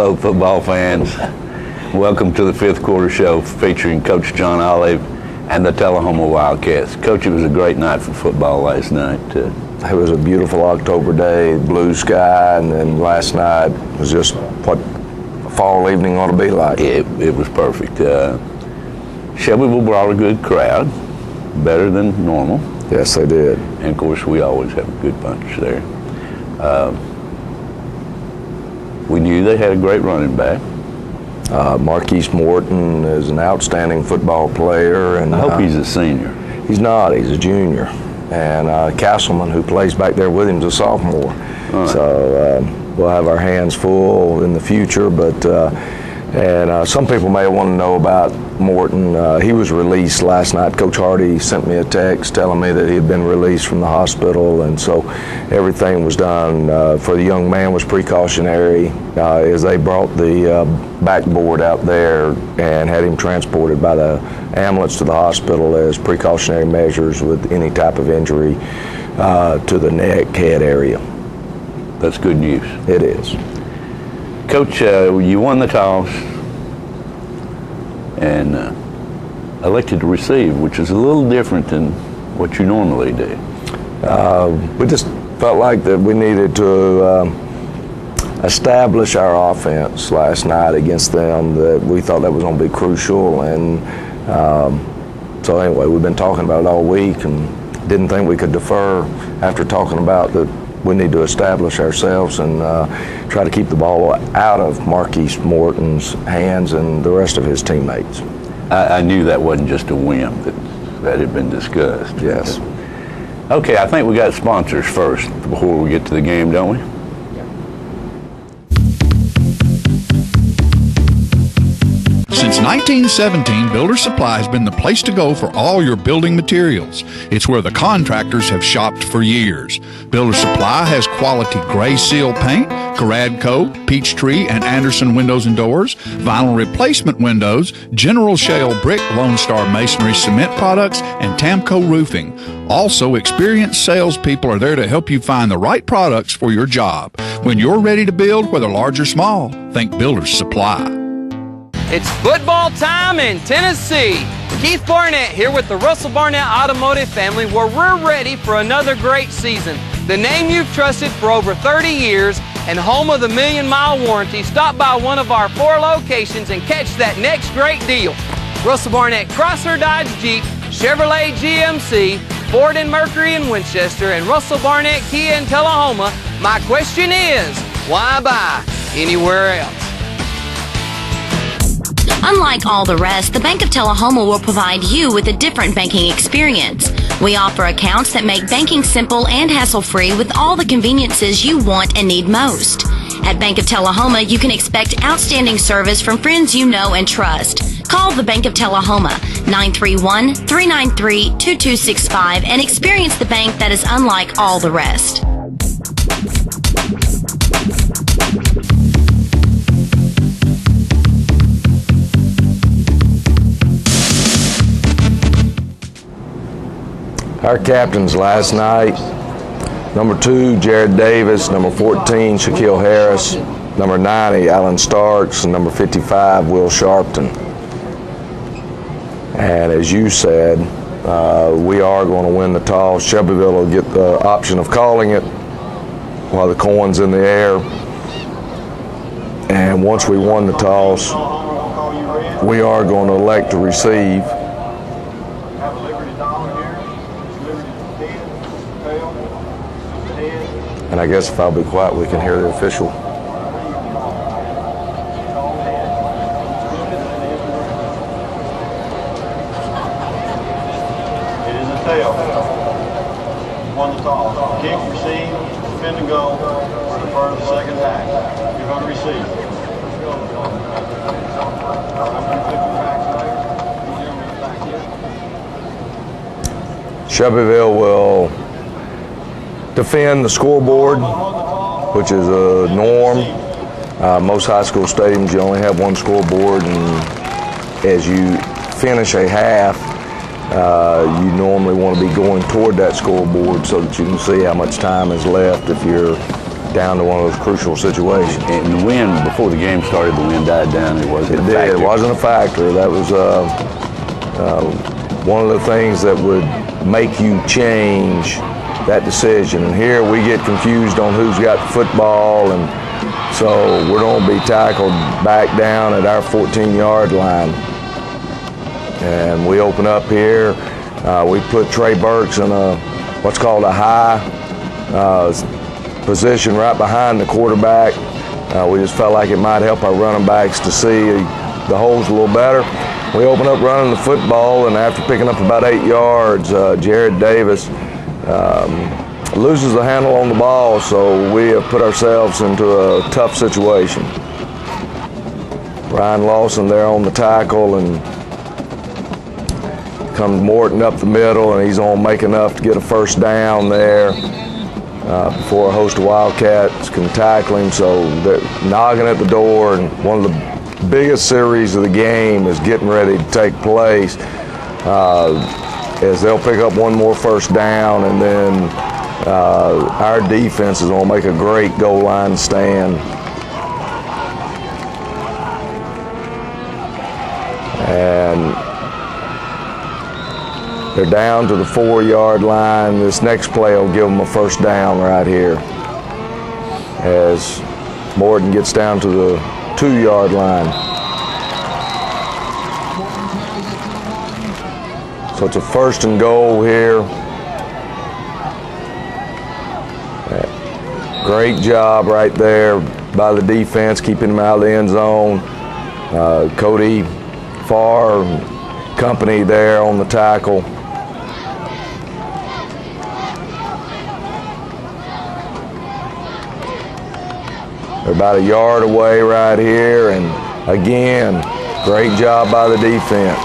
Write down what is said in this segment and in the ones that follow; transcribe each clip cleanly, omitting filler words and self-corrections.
Hello, football fans. Welcome to the fifth quarter show featuring Coach John Olive and the Tullahoma Wildcats. Coach, it was a great night for football last night. It was a beautiful October day, blue sky, and then last night was just what a fall evening ought to be like. It was perfect. Shelbyville brought a good crowd, better than normal. Yes, they did. And of course, we always have a good bunch there. We knew they had a great running back. Marquise Morton is an outstanding football player. And I hope he's a senior. He's not. He's a junior. And Castleman, who plays back there with him, is a sophomore. Right. So we'll have our hands full in the future. But some people may want to know about Morton. He was released last night. Coach Hardy sent me a text telling me that he had been released from the hospital, and so everything was done for the young man was precautionary as they brought the backboard out there and had him transported by the ambulance to the hospital as precautionary measures with any type of injury to the neck, head area. That's good news. It is. Coach, you won the toss and elected to receive, which is a little different than what you normally do. We just felt like that we needed to establish our offense last night against them, that we thought that was going to be crucial. And so anyway, we've been talking about it all week and didn't think we could defer after talking about that we need to establish ourselves and try to keep the ball out of Marquise Morton's hands and the rest of his teammates. I knew that wasn't just a whim, that had been discussed. Yes. Okay, I think we got sponsors first before we get to the game, don't we? Since 1917, Builder Supply has been the place to go for all your building materials. It's where the contractors have shopped for years. Builder Supply has quality gray seal paint, Caradco, Peachtree, and Anderson windows and doors, vinyl replacement windows, General Shale brick, Lone Star masonry cement products, and Tamco roofing. Also, experienced salespeople are there to help you find the right products for your job. When you're ready to build, whether large or small, think Builder Supply. It's football time in Tennessee. Keith Barnett here with the Russell Barnett Automotive family, where we're ready for another great season. The name you've trusted for over 30 years and home of the million-mile warranty. Stop by one of our 4 locations and catch that next great deal. Russell Barnett Chrysler Dodge Jeep, Chevrolet GMC, Ford and Mercury in Winchester, and Russell Barnett Kia in Tullahoma. My question is, why buy anywhere else? Unlike all the rest, the Bank of Tullahoma will provide you with a different banking experience. We offer accounts that make banking simple and hassle-free with all the conveniences you want and need most. At Bank of Tullahoma, you can expect outstanding service from friends you know and trust. Call the Bank of Tullahoma, 931-393-2265, and experience the bank that is unlike all the rest. Our captains last night, number 2, Jared Davis, number 14, Shaquille Harris, number 90, Alan Starks, and number 55, Will Sharpton. And as you said, we are going to win the toss. Shelbyville will get the option of calling it while the coin's in the air. And once we won the toss, we are going to elect to receive. And I guess if I'll be quiet, we can hear the official. It is a tail. Won the toss. Kick, receive, defend and go. Defer the second half. You're going to receive. Shelbyville will defend the scoreboard, which is a norm. Most high school stadiums, you only have one scoreboard, and as you finish a half, you normally want to be going toward that scoreboard so that you can see how much time is left if you're down to one of those crucial situations. And the wind, before the game started, the wind died down. It wasn't a factor. It wasn't a factor. That was one of the things that would make you change that decision. And here we get confused on who's got the football, and so we're going to be tackled back down at our 14-yard line. And we open up here. We put Trey Burks in what's called a high position right behind the quarterback. We just felt like it might help our running backs to see the holes a little better. We open up running the football, and after picking up about 8 yards, Jared Davis loses the handle on the ball, so we have put ourselves into a tough situation. Ryan Lawson there on the tackle, and comes Morton up the middle, and he's going to make enough to get a first down there before a host of Wildcats can tackle him. So they're knocking at the door, and one of the biggest series of the game is getting ready to take place as they'll pick up one more first down, and then our defense is going to make a great goal line stand. And they're down to the 4-yard line. This next play will give them a first down right here as Morton gets down to the 2-yard line. So it's a first and goal here. Great job right there by the defense, keeping him out of the end zone. Cody Farr, company there on the tackle. They're about a yard away right here, and again, great job by the defense.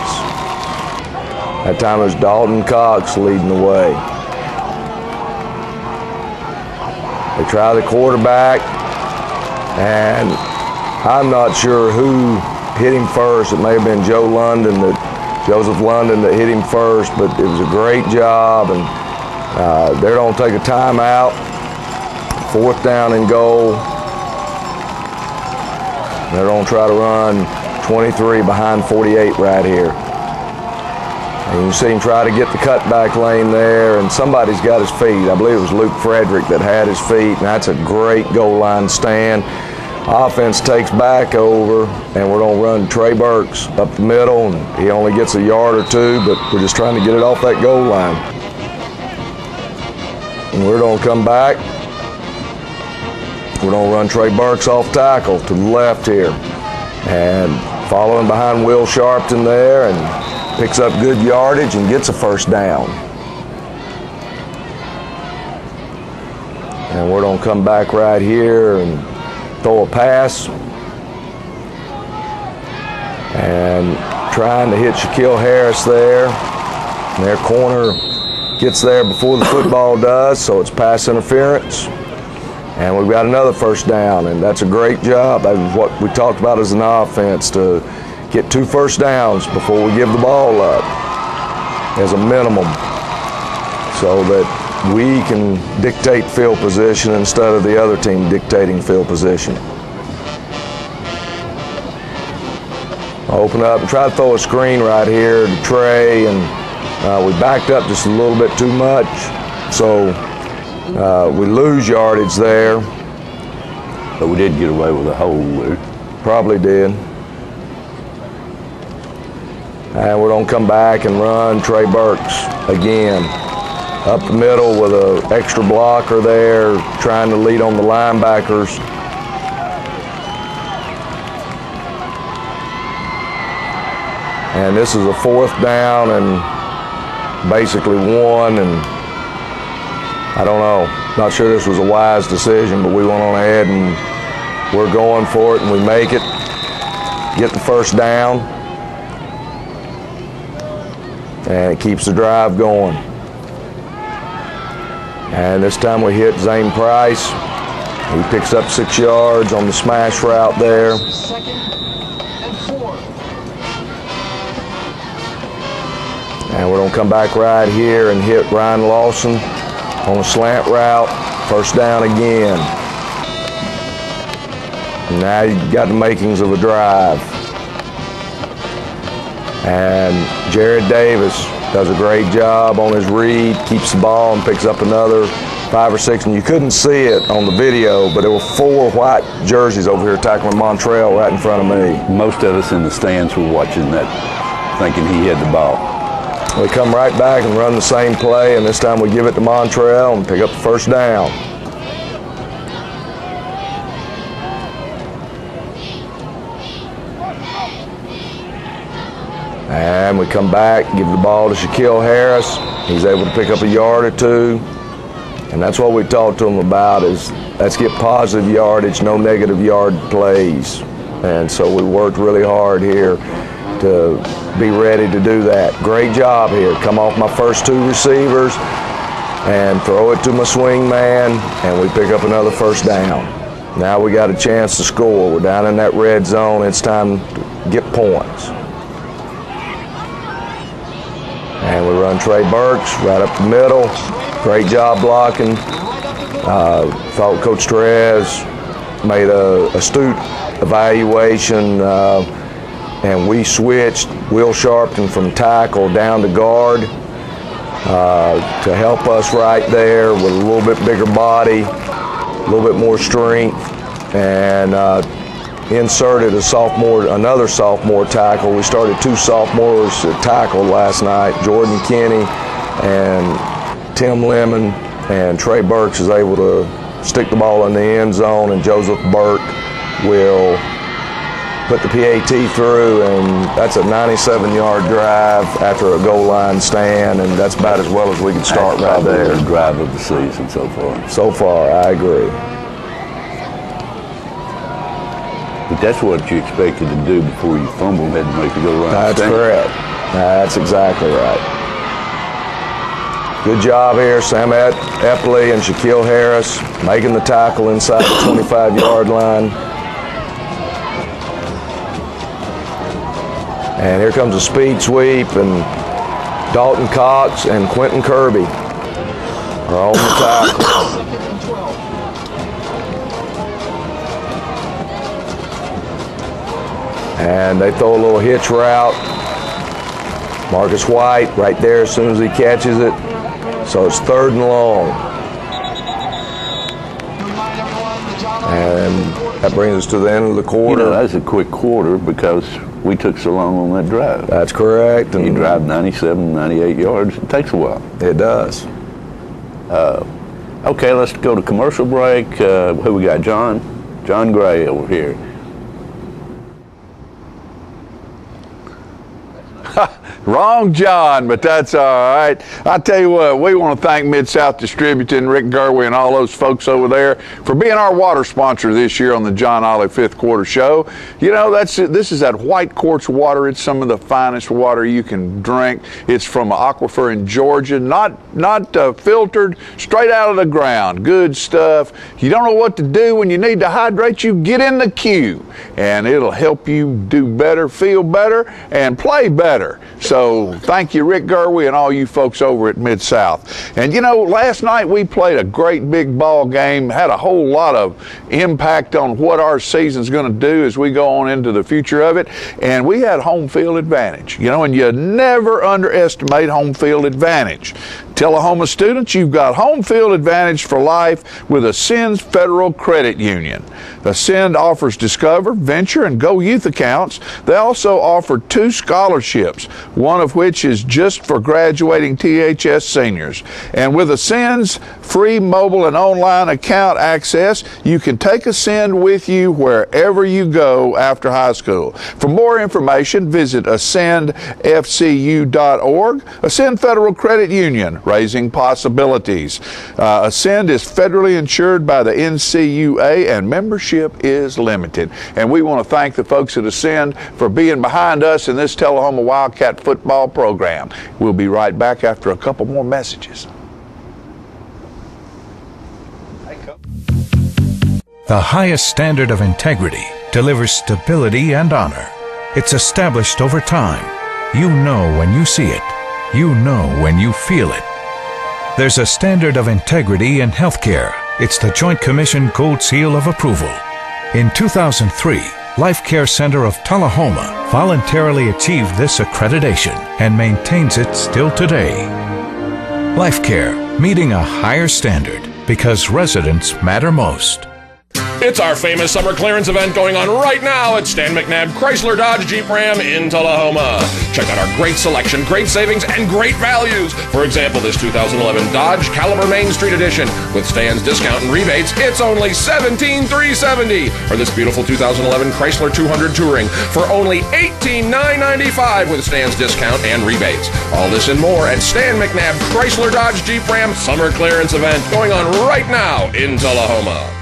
That time it was Dalton Cox leading the way. They try the quarterback, and I'm not sure who hit him first. It may have been Joseph London that hit him first, but it was a great job, and they're going to take a timeout. 4th down and goal. They're going to try to run 23 behind 48 right here. And you see him try to get the cutback lane there, and somebody's got his feet. I believe it was Luke Frederick that had his feet, and that's a great goal line stand. Offense takes back over, and we're going to run Trey Burks up the middle, and he only gets a yard or two, but we're just trying to get it off that goal line. And we're going to come back. We're going to run Trey Burks off tackle to the left here, and following behind Will Sharpton there, and picks up good yardage and gets a first down. And we're going to come back right here and throw a pass. And trying to hit Shaquille Harris there. And their corner gets there before the football does, so it's pass interference. And we've got another first down, and that's a great job. That was what we talked about as an offense, to get 2 first downs before we give the ball up as a minimum, so that we can dictate field position instead of the other team dictating field position. Open up and try to throw a screen right here to Trey, and we backed up just a little bit too much, so we lose yardage there. But we did get away with a hold. Probably did. And we're going to come back and run Trey Burks again. Up the middle with an extra blocker there, trying to lead on the linebackers. And this is a 4th down and basically 1, and I don't know. Not sure this was a wise decision, but we went on ahead and we're going for it, and we make it. Get the first down. And it keeps the drive going. And this time we hit Zane Price. He picks up 6 yards on the smash route there. 2nd and 4. And we're going to come back right here and hit Ryan Lawson on a slant route. First down again. Now you got the makings of a drive. And Jared Davis does a great job on his read, keeps the ball and picks up another 5 or 6, and you couldn't see it on the video, but there were 4 white jerseys over here tackling Montreal right in front of me. Most of us in the stands were watching that, thinking he had the ball. We come right back and run the same play, and this time we give it to Montreal and pick up the first down. And we come back, give the ball to Shaquille Harris. He's able to pick up a yard or 2. And that's what we talked to him about, is let's get positive yardage, no negative yard plays. And so we worked really hard here to be ready to do that. Great job here. Come off my first 2 receivers and throw it to my swing man, and we pick up another first down. Now we got a chance to score. We're down in that red zone. It's time to get points. And we run Trey Burks right up the middle. Great job blocking. Thought Coach Therese made an astute evaluation, and we switched Will Sharpton from tackle down to guard to help us right there with a little bit bigger body, a little bit more strength, and inserted another sophomore tackle. We started 2 sophomores at tackle last night, Jordan Kinney and Tim Lemon, and Trey Burks is able to stick the ball in the end zone, and Joseph Burke will put the PAT through, and that's a 97-yard drive after a goal line stand, and that's about as well as we could start right there. The drive of the season so far. So far, I agree. But that's what you expected to do before you fumbled, had to make the goal line That's stand. correct. That's exactly right. Good job here, Sam Epley and Shaquille Harris making the tackle inside the 25-yard line. And here comes a speed sweep, and Dalton Cox and Quentin Kirby are on the tackle. And they throw a little hitch route. Marcus White right there as soon as he catches it. So it's 3rd and long. And that brings us to the end of the quarter. You know, that's a quick quarter because we took so long on that drive. That's correct. And you drive 97, 98 yards. It takes a while. It does. Okay, let's go to commercial break. Who we got? John Gray over here. Wrong John, but that's all right. I tell you what, we want to thank Mid-South Distributing, Rick Gerwey, and all those folks over there for being our water sponsor this year on the John Ollie 5th Quarter Show. You know, this is that white quartz water. It's some of the finest water you can drink. It's from an aquifer in Georgia, not filtered, straight out of the ground. Good stuff. You don't know what to do when you need to hydrate, you get in the queue, and it'll help you do better, feel better, and play better. So thank you, Rick Gerwey, and all you folks over at Mid-South. And you know, last night we played a great big ball game, had a whole lot of impact on what our season's going to do as we go on into the future of it, and we had home field advantage. You know, and you never underestimate home field advantage. Tullahoma students, you've got home field advantage for life with Ascend Federal Credit Union. Ascend offers Discover, Venture, and Go Youth accounts. They also offer 2 scholarships, one of which is just for graduating THS seniors. And with Ascend's free mobile and online account access, you can take Ascend with you wherever you go after high school. For more information, visit ascendfcu.org. Ascend Federal Credit Union, raising possibilities. Ascend is federally insured by the NCUA, and membership is limited. And we want to thank the folks at Ascend for being behind us in this Tullahoma Wildcat football program. We'll be right back after a couple more messages. The highest standard of integrity delivers stability and honor. It's established over time. You know when you see it. You know when you feel it. There's a standard of integrity in healthcare. It's the Joint Commission Gold Seal of Approval. In 2003, Life Care Center of Tullahoma voluntarily achieved this accreditation and maintains it still today. Life Care, meeting a higher standard because residents matter most. It's our famous summer clearance event going on right now at Stan McNabb Chrysler Dodge Jeep Ram in Tullahoma. Check out our great selection, great savings, and great values. For example, this 2011 Dodge Caliber Main Street Edition with Stan's discount and rebates, it's only $17,370. Or this beautiful 2011 Chrysler 200 Touring for only $18,995 with Stan's discount and rebates. All this and more at Stan McNabb Chrysler Dodge Jeep Ram summer clearance event going on right now in Tullahoma.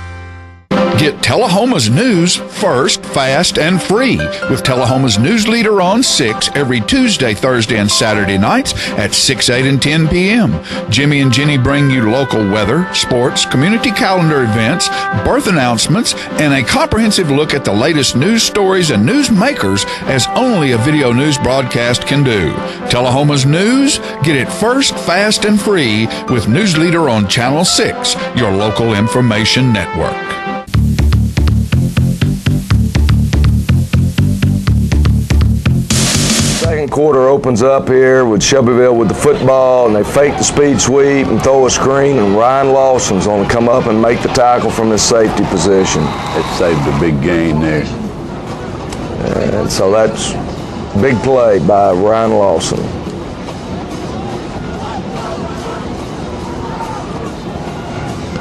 Get Tullahoma's news first, fast, and free with Tullahoma's news leader on 6 every Tuesday, Thursday, and Saturday nights at 6, 8, and 10 p.m. Jimmy and Jenny bring you local weather, sports, community calendar events, birth announcements, and a comprehensive look at the latest news stories and news makers as only a video news broadcast can do. Tullahoma's news, get it first, fast, and free with news leader on Channel 6, your local information network. Second quarter opens up here with Shelbyville with the football, and they fake the speed sweep and throw a screen, and Ryan Lawson's going to come up and make the tackle from his safety position. It saved a big gain there. And so that's a big play by Ryan Lawson.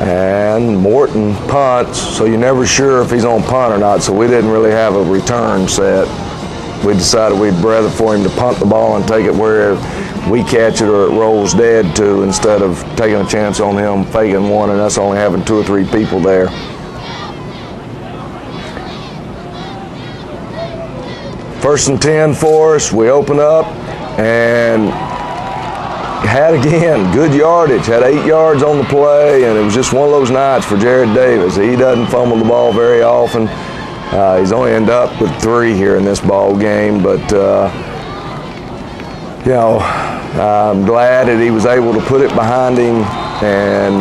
And Morton punts, so you're never sure if he's on punt or not, so we didn't really have a return set. We decided we'd rather for him to punt the ball and take it where we catch it or it rolls dead to, instead of taking a chance on him faking one and us only having 2 or 3 people there. First and 10 for us. We open up and had again good yardage, had 8 yards on the play, and it was just one of those nights for Jared Davis. He doesn't fumble the ball very often. He's only ended up with 3 here in this ball game, but you know, I'm glad that he was able to put it behind him and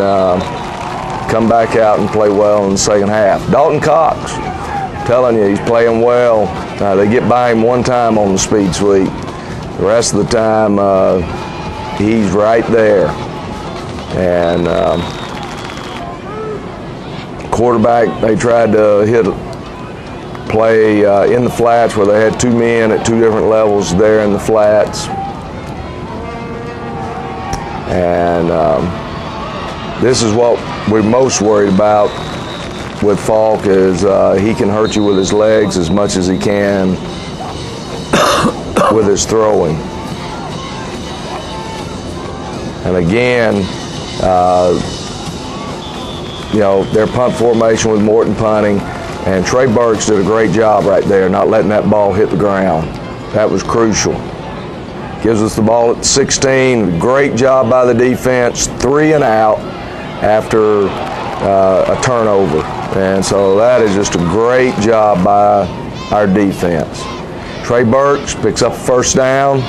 come back out and play well in the second half. Dalton Cox, I'm telling you, he's playing well. They get by him one time on the speed sweep. The rest of the time, he's right there. And quarterback, they tried to hit play in the flats where they had 2 men at 2 different levels there in the flats. And this is what we're most worried about with Falk, is he can hurt you with his legs as much as he can with his throwing. And again, you know, their punt formation with Morton punting, and Trey Burks did a great job right there, not letting that ball hit the ground. That was crucial. Gives us the ball at 16. Great job by the defense. 3 and out after a turnover. And so that is just a great job by our defense. Trey Burks picks up a first down.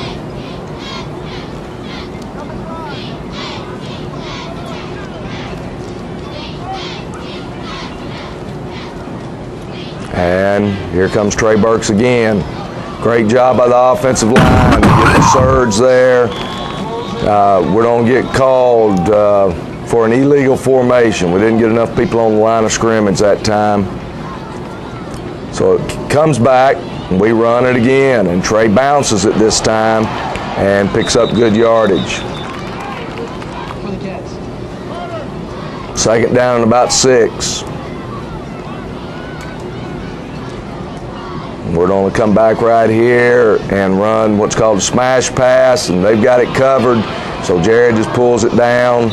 And here comes Trey Burks again. Great job by the offensive line to get the surge there. We're going to get called for an illegal formation. We didn't get enough people on the line of scrimmage that time. So it comes back, and we run it again, and Trey bounces it this time and picks up good yardage. Second down and about 6. We're going to come back right here and run what's called a smash pass, and they've got it covered, so Jared just pulls it down.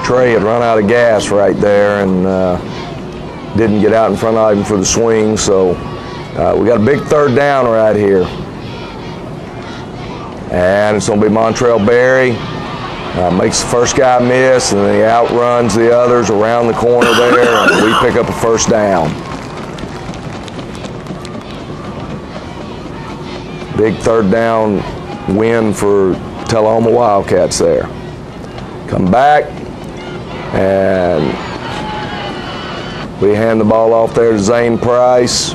Trey had run out of gas right there and didn't get out in front of him for the swing, so we got a big third down right here. And it's going to be Montrell Berry. Makes the first guy miss, and then he outruns the others around the corner there, and we pick up a first down. Big third down win for Tullahoma Wildcats there. Come back, and We hand the ball off there to Zane Price.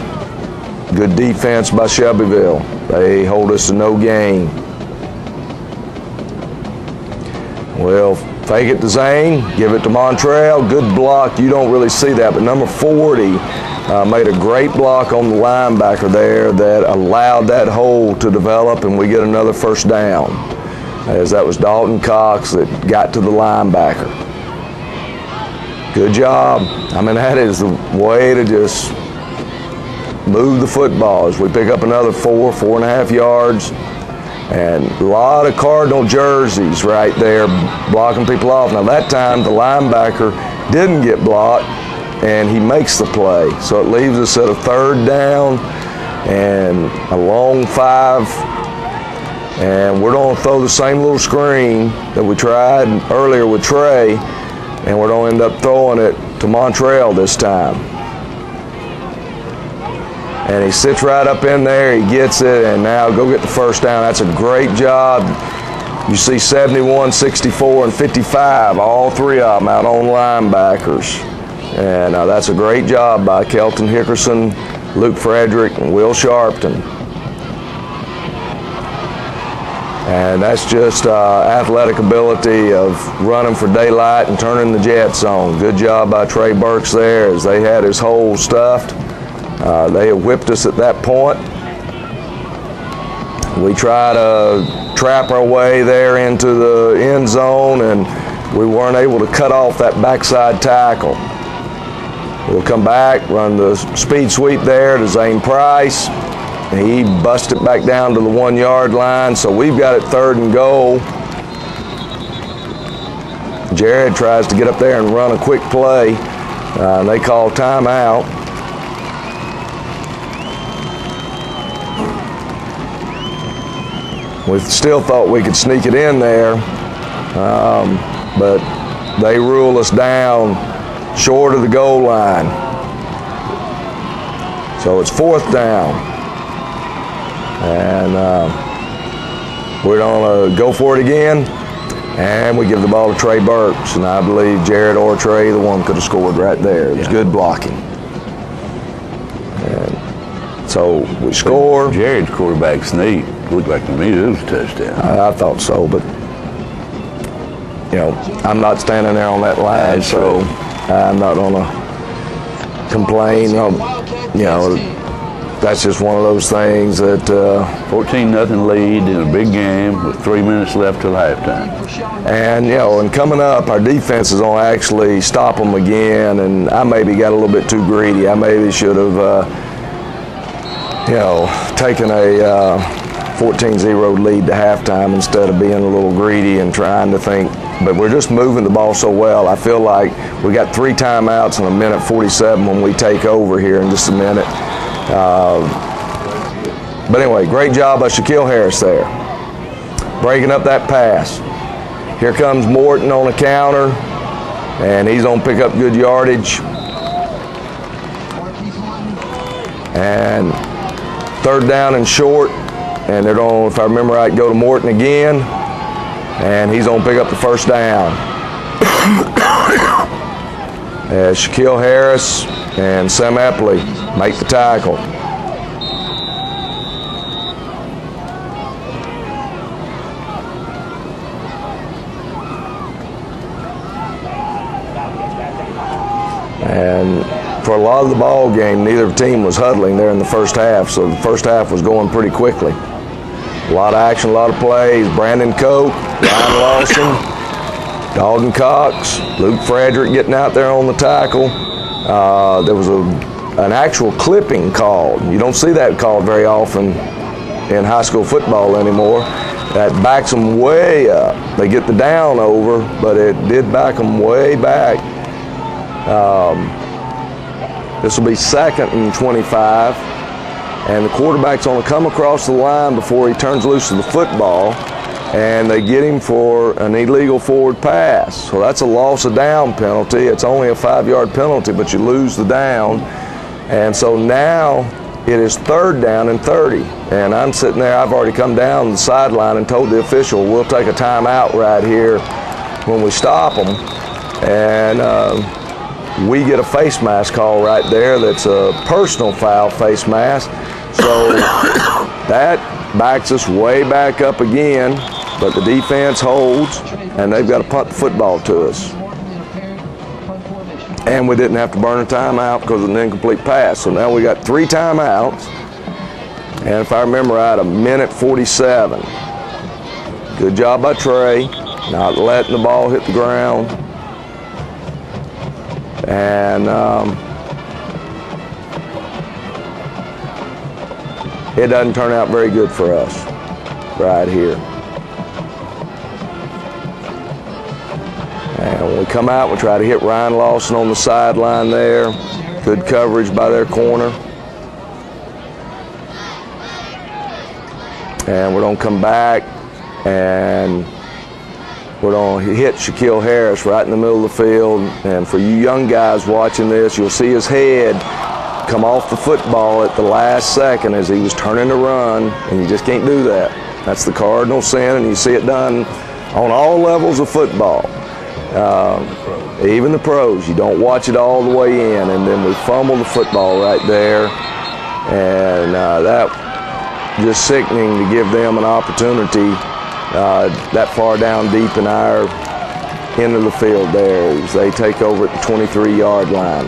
Good defense by Shelbyville. They hold us to no gain. We'll fake it to Zane, give it to Montreal. Good block. You don't really see that, but number 40 made a great block on the linebacker there that allowed that hole to develop, and we get another first down, as that was Dalton Cox that got to the linebacker. Good job. I mean, that is the way to just move the football as we pick up another 4.5 yards. And a lot of Cardinal jerseys right there blocking people off. Now that time the linebacker didn't get blocked and he makes the play. So it leaves us at a 3rd down and a long 5. And we're going to throw the same little screen that we tried earlier with Trey, and we're going to end up throwing it to Montreal this time. And he sits right up in there, he gets it, and now go get the first down. That's a great job. You see 71, 64, and 55, all 3 of them out on linebackers. And that's a great job by Kelton Hickerson, Luke Frederick, and Will Sharpton. And that's just athletic ability of running for daylight and turning the Jets on. Good job by Trey Burks there as they had his hole stuffed. They had whipped us at that point. We try to trap our way there into the end zone, and we weren't able to cut off that backside tackle. We'll come back, run the speed sweep there to Zane Price. He busted back down to the 1-yard line, so we've got it 3rd and goal. Jared tries to get up there and run a quick play. They call timeout. We still thought we could sneak it in there, but they rule us down short of the goal line. So it's 4th down. And we're going to go for it again, and we give the ball to Trey Burks, and I believe Jared or Trey, the one could have scored right there. It was good blocking. And so we score. Jared's quarterback sneak looked like to me it was a touchdown. I thought so, but you know, I'm not standing there on that line, so I'm not going to complain. You know, that's just one of those things that 14-0 lead in a big game with 3 minutes left till halftime. And you know, and coming up, our defense is going to actually stop them again. And I maybe got a little bit too greedy. I maybe should have, you know, taken a 14-0 lead to halftime instead of being a little greedy and trying to think. But we're just moving the ball so well. I feel like we got 3 timeouts in 1:47 when we take over here in just a minute. But anyway, great job by Shaquille Harris there, breaking up that pass. Here comes Morton on the counter, and he's going to pick up good yardage. And 3rd down and short, and they're going to, if I remember right, go to Morton again, and he's going to pick up the first down. As Shaquille Harris and Sam Epley make the tackle. And for a lot of the ball game, neither team was huddling there in the first half, so the first half was going pretty quickly. A lot of action, a lot of plays. Brandon Cope, Ryan Lawson, Dalton Cox, Luke Frederick getting out there on the tackle. There was an actual clipping called. You don't see that called very often in high school football anymore. That backs them way up. They get the down over, but it did back them way back. This will be 2nd and 25, and the quarterback's going to come across the line before he turns loose of the football, and they get him for an illegal forward pass. So that's a loss of down penalty. It's only a 5-yard penalty, but you lose the down. And so now it is 3rd down and 30. And I'm sitting there, I've already come down the sideline and told the official we'll take a timeout right here when we stop them. And we get a face mask call right there that's a personal foul face mask. So that backs us way back up again, but the defense holds, and they've got to punt the football to us. And we didn't have to burn a timeout because of an incomplete pass. So now we got 3 timeouts. And if I remember right, 1:47. Good job by Trey, not letting the ball hit the ground. And it doesn't turn out very good for us right here. And when we come out, we try to hit Ryan Lawson on the sideline there. Good coverage by their corner. And we're going to come back and we're going to hit Shaquille Harris right in the middle of the field. And for you young guys watching this, you'll see his head come off the football at the last second as he was turning to run, and you just can't do that. That's the cardinal sin, and you see it done on all levels of football. Even the pros, you don't watch it all the way in, and then we fumble the football right there, and that just sickening to give them an opportunity that far down deep in our end of the field there as they take over at the 23-yard line.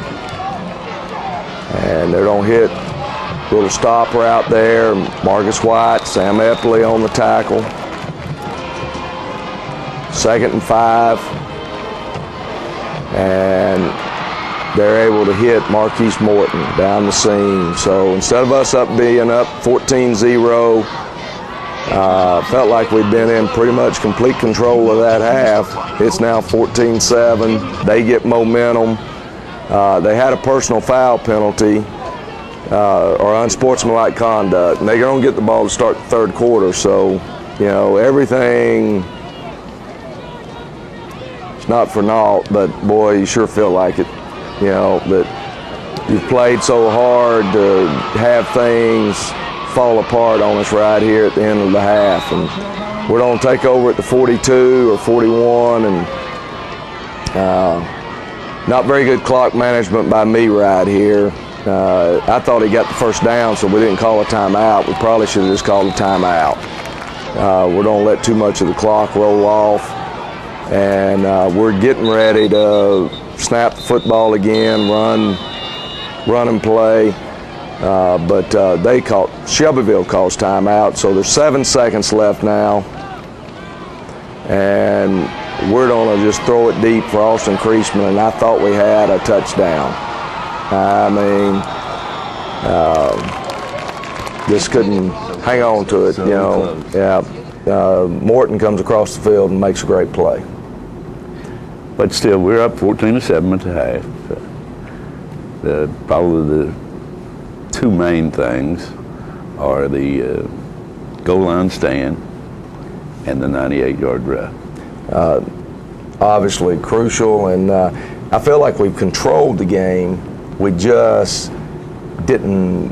And they're going to hit a little stopper out there. Marcus White, Sam Eppley on the tackle. 2nd and 5. And they're able to hit Marquise Morton down the seam. So instead of us being up 14-0, felt like we'd been in pretty much complete control of that half. It's now 14-7. They get momentum. They had a personal foul penalty or unsportsmanlike conduct, and they're going to get the ball to start the 3rd quarter. So, you know, everything, it's not for naught, but boy, you sure feel like it, you know, that you've played so hard to have things fall apart on us right here at the end of the half. And we're going to take over at the 42 or 41, and not very good clock management by me right here. I thought he got the 1st down, so we didn't call a timeout. We probably should have just called a timeout. We don't let too much of the clock roll off, and we're getting ready to snap the football again, run and play. But Shelbyville calls timeout, so there's 7 seconds left now, and we're going to just throw it deep for Austin Creasman, and I thought we had a touchdown. I mean, just couldn't hang on to it, you know. Yeah, Morton comes across the field and makes a great play. But still, we're up 14-7 at the half. Probably the 2 main things are the goal line stand and the 98-yard drive. Obviously crucial, and I feel like we've controlled the game. We just didn't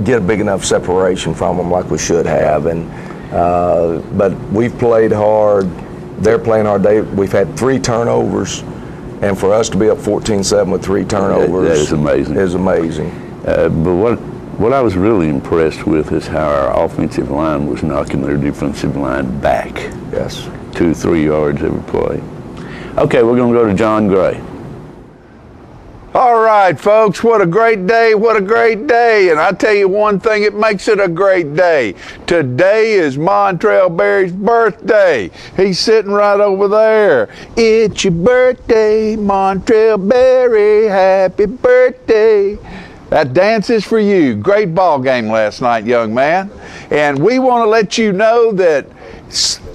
get a big enough separation from them like we should have. And but we've played hard. They're playing hard. We've had 3 turnovers, and for us to be up 14-7 with 3 turnovers, that is amazing. Is amazing. But what I was really impressed with is how our offensive line was knocking their defensive line back. Yes. 2-3 yards every play. Okay, we're going to go to John Gray. All right, folks, what a great day, what a great day. And I tell you one thing, it makes it a great day. Today is Montrell Berry's birthday. He's sitting right over there. It's your birthday, Montrell Berry, happy birthday. That dance is for you. Great ball game last night, young man. And we want to let you know that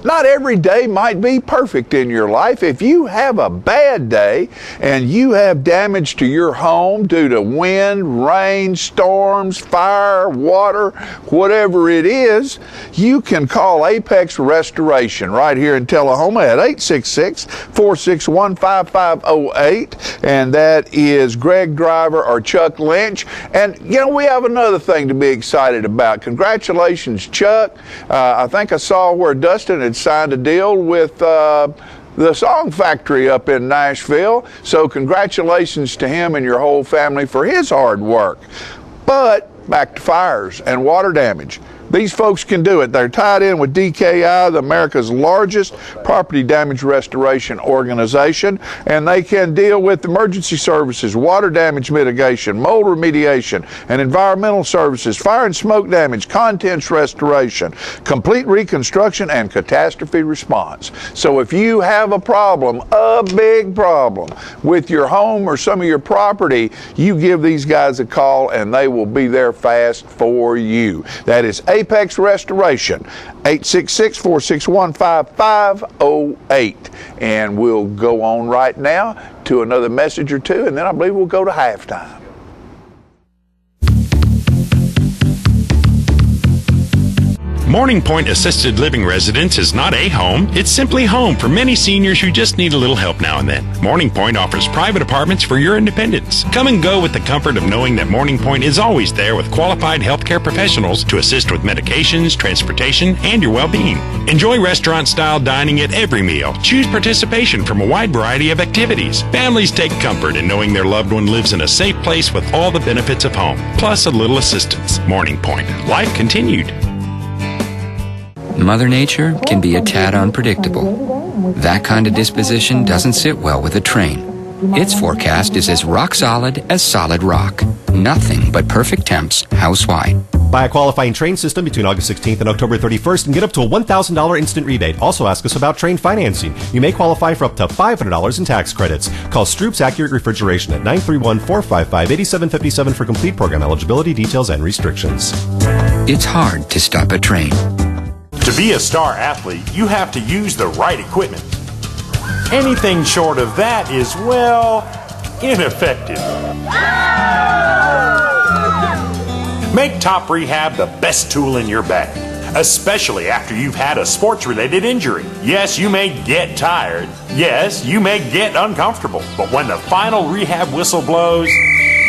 not every day might be perfect in your life. If you have a bad day and you have damage to your home due to wind, rain, storms, fire, water, whatever it is, you can call Apex Restoration right here in Tullahoma at 866-461-5508. And that is Greg Driver or Chuck Lynch. And, you know, we have another thing to be excited about. Congratulations, Chuck. I think I saw where Dustin had signed a deal with the Song Factory up in Nashville. So congratulations to him and your whole family for his hard work. But back to fires and water damage. These folks can do it. They're tied in with DKI, the America's largest property damage restoration organization, and they can deal with emergency services, water damage mitigation, mold remediation, and environmental services, fire and smoke damage, contents restoration, complete reconstruction, and catastrophe response. So if you have a problem, a big problem, with your home or some of your property, you give these guys a call and they will be there fast for you. That is Apex Restoration, 866-461-5508. And we'll go on right now to another message or two, and then I believe we'll go to halftime. Morning Point Assisted Living Residence is not a home, it's simply home for many seniors who just need a little help now and then. Morning Point offers private apartments for your independence. Come and go with the comfort of knowing that Morning Point is always there with qualified healthcare professionals to assist with medications, transportation, and your well-being. Enjoy restaurant-style dining at every meal. Choose participation from a wide variety of activities. Families take comfort in knowing their loved one lives in a safe place with all the benefits of home, plus a little assistance. Morning Point. Life continued. Mother Nature can be a tad unpredictable. That kind of disposition doesn't sit well with a train. Its forecast is as rock solid as solid rock. Nothing but perfect temps house-wide. Buy a qualifying train system between August 16th and October 31st and get up to a $1,000 instant rebate. Also ask us about train financing. You may qualify for up to $500 in tax credits. Call Stroop's Accurate Refrigeration at 931-455-8757 for complete program eligibility, details, and restrictions. It's hard to stop a train. To be a star athlete, you have to use the right equipment. Anything short of that is, well, ineffective. Make Top Rehab the best tool in your bag, especially after you've had a sports-related injury. Yes, you may get tired. Yes, you may get uncomfortable. But when the final rehab whistle blows,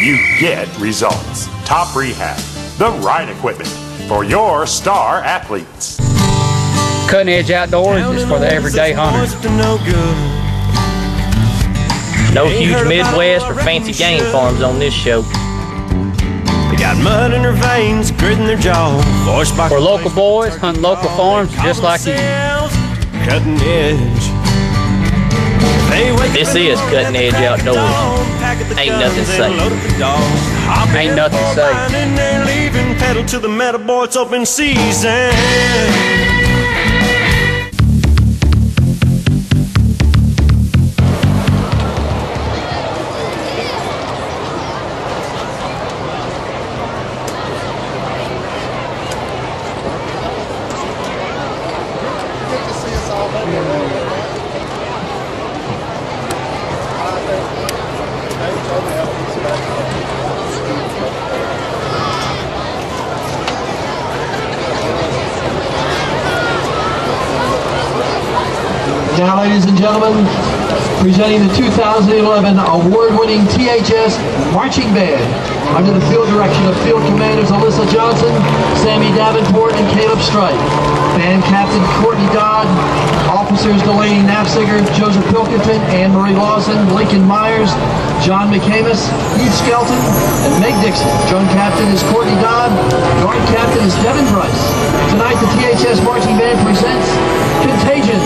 you get results. Top Rehab, the right equipment for your star athletes. Cutting Edge Outdoors is for the everyday hunter. No huge Midwest or fancy game farms on this show. They got mud in their veins, grit in their jaw. For local boys hunting local farms just like you. Cutting Edge. This is Cutting Edge Outdoors. Ain't nothing safe. Ain't nothing safe. Pedal to the metal, boy, it's open season. Now, ladies and gentlemen, presenting the 2011 award-winning THS Marching Band under the field direction of Field Commanders Alyssa Johnson, Sammy Davenport, and Caleb Strike. Band Captain Courtney Dodd, Officers Delaney Knapsiger, Joseph Pilkington, Anne-Marie Lawson, Lincoln Myers, John McCamus, Heath Skelton, and Meg Dixon. Drum Captain is Courtney Dodd. Guard Captain is Devin Bryce. Tonight, the THS Marching Band presents Contagion.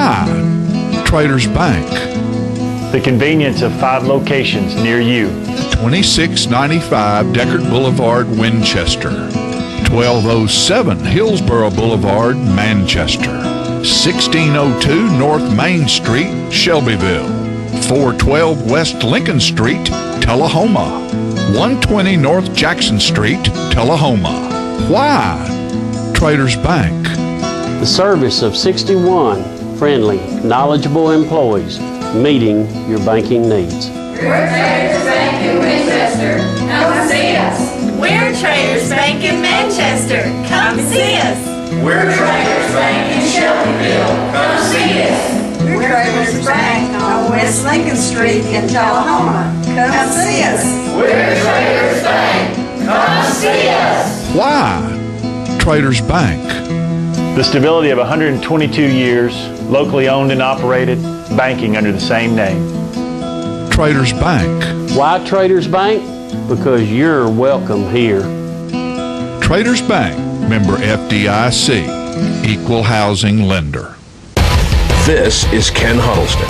Why Traders Bank? The convenience of 5 locations near you. 2695 Deckard Boulevard, Winchester. 1207 Hillsborough Boulevard, Manchester. 1602 North Main Street, Shelbyville. 412 West Lincoln Street, Tullahoma. 120 North Jackson Street, Tullahoma. Why Traders Bank? The service of 61 friendly, knowledgeable employees meeting your banking needs. We're Traders Bank in Winchester. Come see us. We're Traders Bank in Manchester. Come see us. We're Traders Bank in Shelbyville. Come see us. We're Traders Bank on West Lincoln Street in Tullahoma. Come see us. We're Traders Bank. Come see us. Why Traders Bank? The stability of 122 years, locally owned and operated, banking under the same name. Traders Bank. Why Traders Bank? Because you're welcome here. Traders Bank, member FDIC, equal housing lender. This is Ken Huddleston,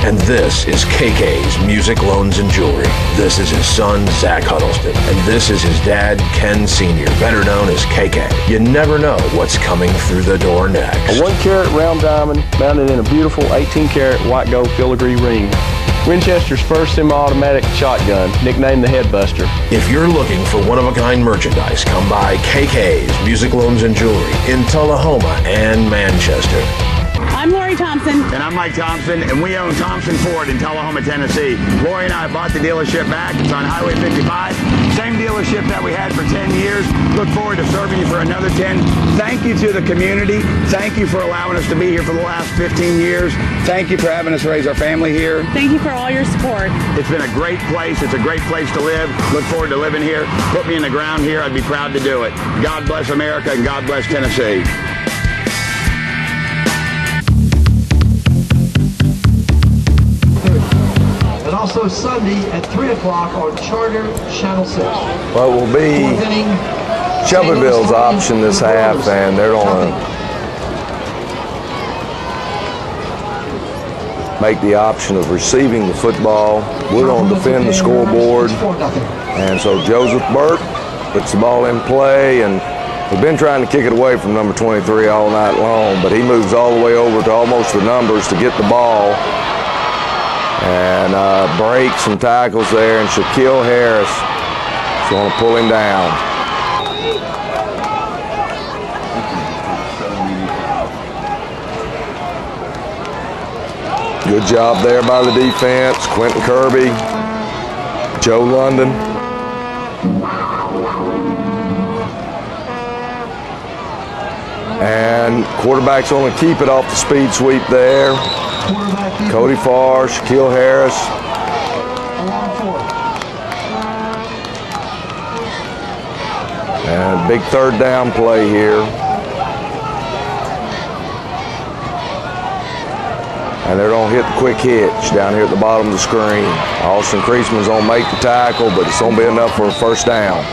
and this is KK's Music, Loans, and Jewelry. This is his son, Zach Huddleston, and this is his dad, Ken Sr., better known as KK. You never know what's coming through the door next. A 1-carat round diamond mounted in a beautiful 18-karat white gold filigree ring. Winchester's first semi-automatic shotgun, nicknamed the Headbuster. If you're looking for one-of-a-kind merchandise, come by KK's Music, Loans, and Jewelry in Tullahoma and Manchester. I'm Lori Thompson. And I'm Mike Thompson, and we own Thompson Ford in Tullahoma, Tennessee. Lori and I bought the dealership back. It's on Highway 55. Same dealership that we had for 10 years. Look forward to serving you for another 10. Thank you to the community. Thank you for allowing us to be here for the last 15 years. Thank you for having us raise our family here. Thank you for all your support. It's been a great place. It's a great place to live. Look forward to living here. Put me in the ground here. I'd be proud to do it. God bless America and God bless Tennessee. And also Sunday at 3 o'clock on Charter Channel 6. Well, it will be Shelbyville's option this half, and they're going to make the option of receiving the football. We're going to defend the scoreboard. And so Joseph Burke puts the ball in play, and we've been trying to kick it away from number 23 all night long, but he moves all the way over to almost the numbers to get the ball. And breaks and tackles there, and Shaquille Harris is going to pull him down. Good job there by the defense. Quentin Kirby, Joe London. And quarterback's going to keep it off the speed sweep there. Cody Farr, Shaquille Harris. And big third down play here. And they're going to hit the quick hitch down here at the bottom of the screen. Austin Creasman's going to make the tackle, but it's going to be enough for a first down.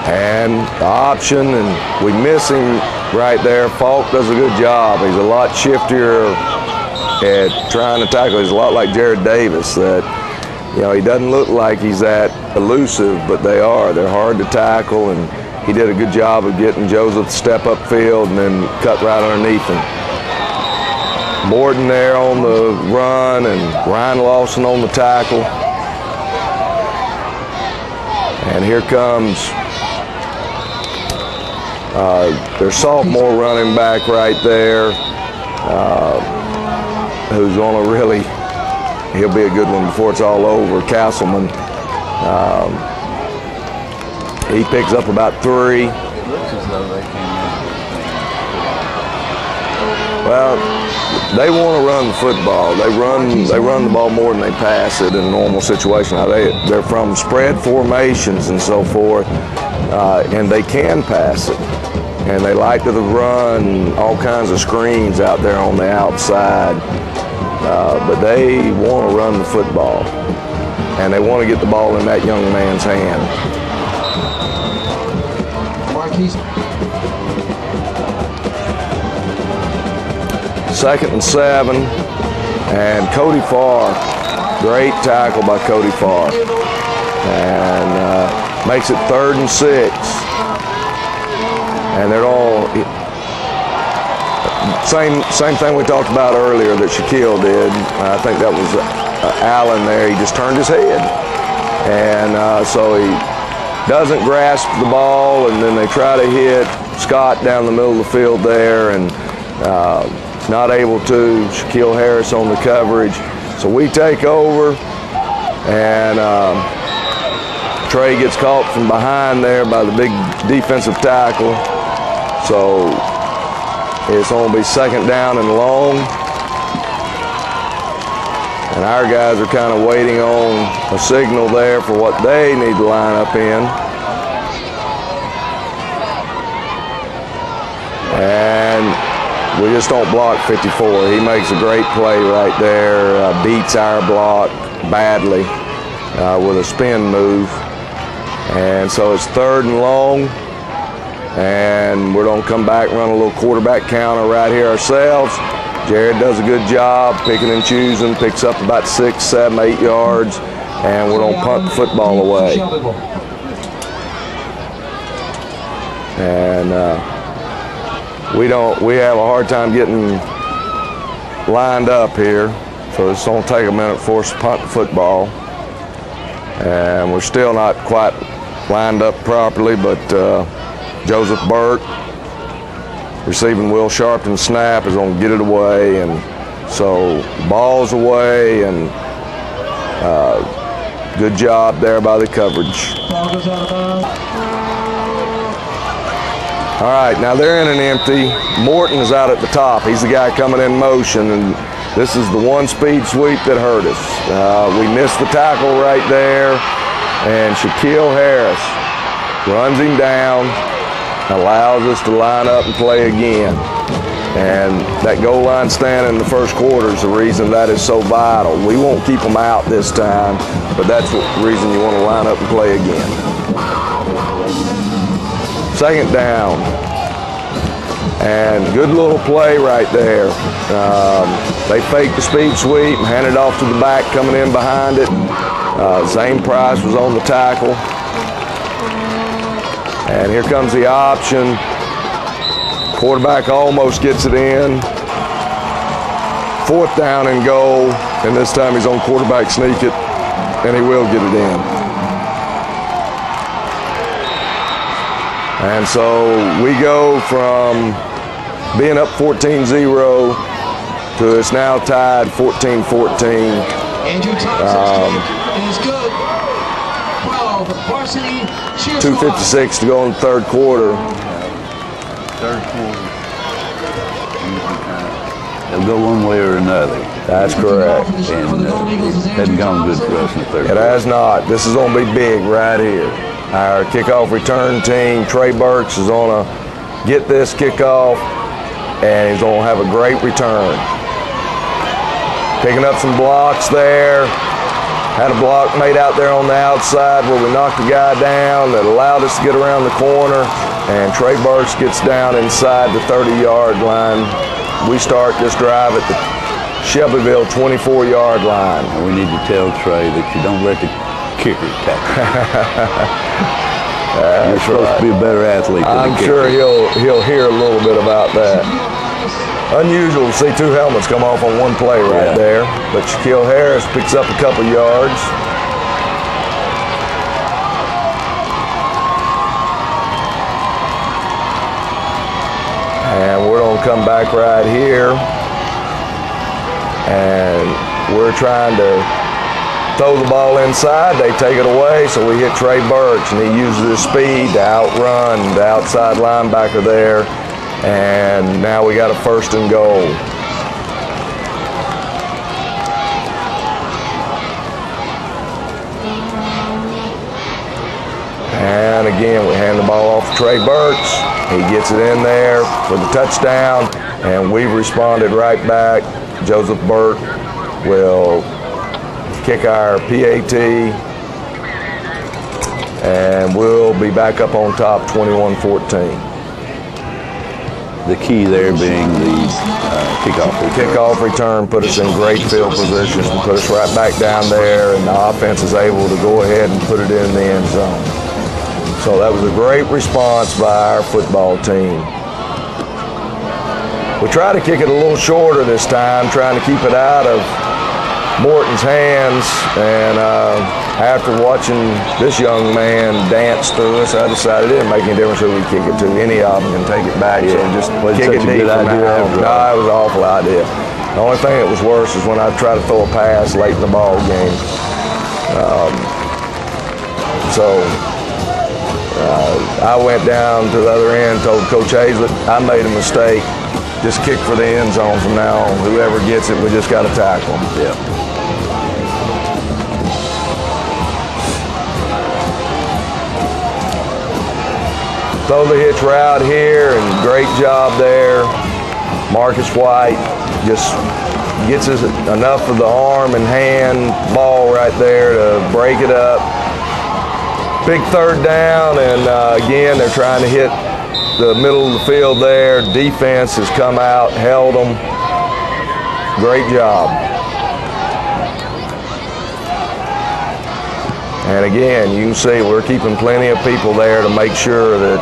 And the option, and we miss him right there. Falk does a good job. He's a lot shiftier at trying to tackle. He's a lot like Jared Davis. That, you know, he doesn't look like he's that elusive, but they are. They're hard to tackle, and he did a good job of getting Joseph to step up field and then cut right underneath him. Morton there on the run, and Ryan Lawson on the tackle. And here comes their sophomore running back right there, who's going to really, he'll be a good one before it's all over, Castleman. He picks up about 3. It looks as though they came in. Well, they want to run the football. They run the ball more than they pass it in a normal situation. Now they're from spread formations and so forth, and they can pass it. And they like to run all kinds of screens out there on the outside, but they want to run the football. and they want to get the ball in that young man's hand. Second and 7, and Cody Farr, great tackle by Cody Farr, and makes it 3rd and 6. And they're all same thing we talked about earlier that Shaquille did. I think that was Allen there. He just turned his head, and so he doesn't grasp the ball, and then they try to hit Scott down the middle of the field there, and not able to. Shaquille Harris on the coverage. So we take over, and Trey gets caught from behind there by the big defensive tackle. So it's going to be 2nd down and long. And our guys are kind of waiting on a signal there for what they need to line up in. And we just don't block 54. He makes a great play right there, beats our block badly with a spin move. And so it's 3rd and long. And we're going to come back, run a little quarterback counter right here ourselves. Jared does a good job picking and choosing, picks up about 6, 7, 8 yards, and we're going to punt the football away. And we have a hard time getting lined up here, so it's going to take a minute for us to punt the football. And we're still not quite lined up properly, but Joseph Burke, receiving Will Sharpton's snap, is going to get it away, and so ball's away, and good job there by the coverage. All right, now they're in an empty. Morton is out at the top. He's the guy coming in motion, and this is the one speed sweep that hurt us. We missed the tackle right there, and Shaquille Harris runs him down, allows us to line up and play again. And that goal line stand in the first quarter is the reason that is so vital. We won't keep them out this time, but that's the reason you want to line up and play again. 2nd down. And good little play right there. They faked the speed sweep and handed it off to the back coming in behind it. Zane Price was on the tackle. And here comes the option. Quarterback almost gets it in. 4th down and goal. And this time he's on quarterback sneak it, and he will get it in. And so we go from being up 14-0 to it's now tied 14-14. Andrew Thompson is good. 12, varsity. 2:56 to go in the 3rd quarter. Third quarter. They'll go one way or another. That's correct. And it hasn't gone good for us in the 3rd quarter. It has not. This is going to be big right here. Our kickoff return team, Trey Burks, is going to get this kickoff, and he's going to have a great return. Picking up some blocks there. Had a block made out there on the outside where we knocked the guy down that allowed us to get around the corner, and Trey Burks gets down inside the 30-yard line. We start this drive at the Shelbyville 24-yard line. And we need to tell Trey that you don't let the kicker tackle. You're supposed to be a better athlete than I'm the sure kicker. he'll hear a little bit about that. Unusual to see 2 helmets come off on one play right there, but Shaquille Harris picks up a couple yards. And we're going to come back right here, and we're trying to throw the ball inside. They take it away, so we hit Trey Burks, and he uses his speed to outrun the outside linebacker there. And now we got a 1st and goal. And again, we hand the ball off to Trey Burks. He gets it in there for the touchdown, and we've responded right back. Joseph Burke will kick our PAT, and we'll be back up on top 21-14. The key there being the kickoff. The kickoff return put us in great field positions and put us right back down there, and the offense is able to go ahead and put it in the end zone. So that was a great response by our football team. We tried to kick it a little shorter this time, trying to keep it out of Morton's hands, and after watching this young man dance through us, I decided it didn't make any difference who we kick it to. Any of them can take it back, so just kick it deep from now. No, it was an awful idea. The only thing that was worse is when I tried to throw a pass late in the ball game. I went down to the other end, told Coach Hazlett, I made a mistake. Just kick for the end zone from now on. Whoever gets it, we just got to tackle them. Yeah. Throw the hitch route here, and great job there. Marcus White just gets us enough of the arm and hand ball right there to break it up. Big third down, and again, they're trying to hit the middle of the field there. Defense has come out, held them. Great job. And again, you can see we're keeping plenty of people there to make sure that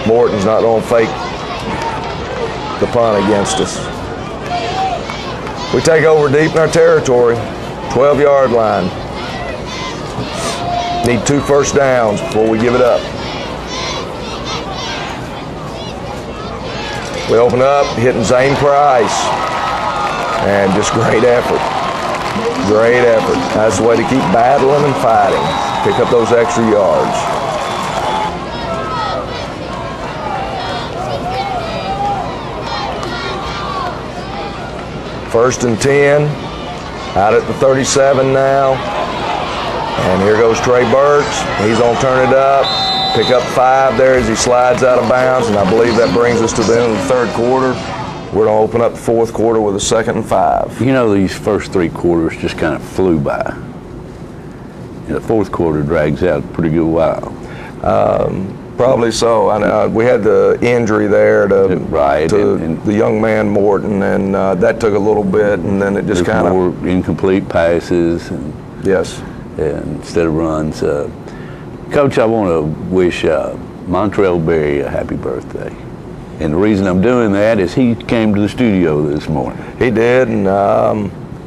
Morton's not going to fake the punt against us. We take over deep in our territory, 12-yard line. Need 2 first downs before we give it up. We open up, hitting Zane Price, and just great effort. Great effort. That's the way to keep battling and fighting. Pick up those extra yards. First and 10, out at the 37 now. And here goes Trey Burks. He's going to turn it up. Pick up 5 there as he slides out of bounds, and I believe that brings us to the end of the third quarter. We're going to open up the fourth quarter with a 2nd and 5. You know, these first 3 quarters just kind of flew by. And the fourth quarter drags out a pretty good while. Probably so. We had the injury there to the young man Morton, and that took a little bit, and then it just kind of more incomplete passes. And, yes. And instead of runs. Coach, I want to wish Montrell Berry a happy birthday. And the reason I'm doing that is he came to the studio this morning. He did, and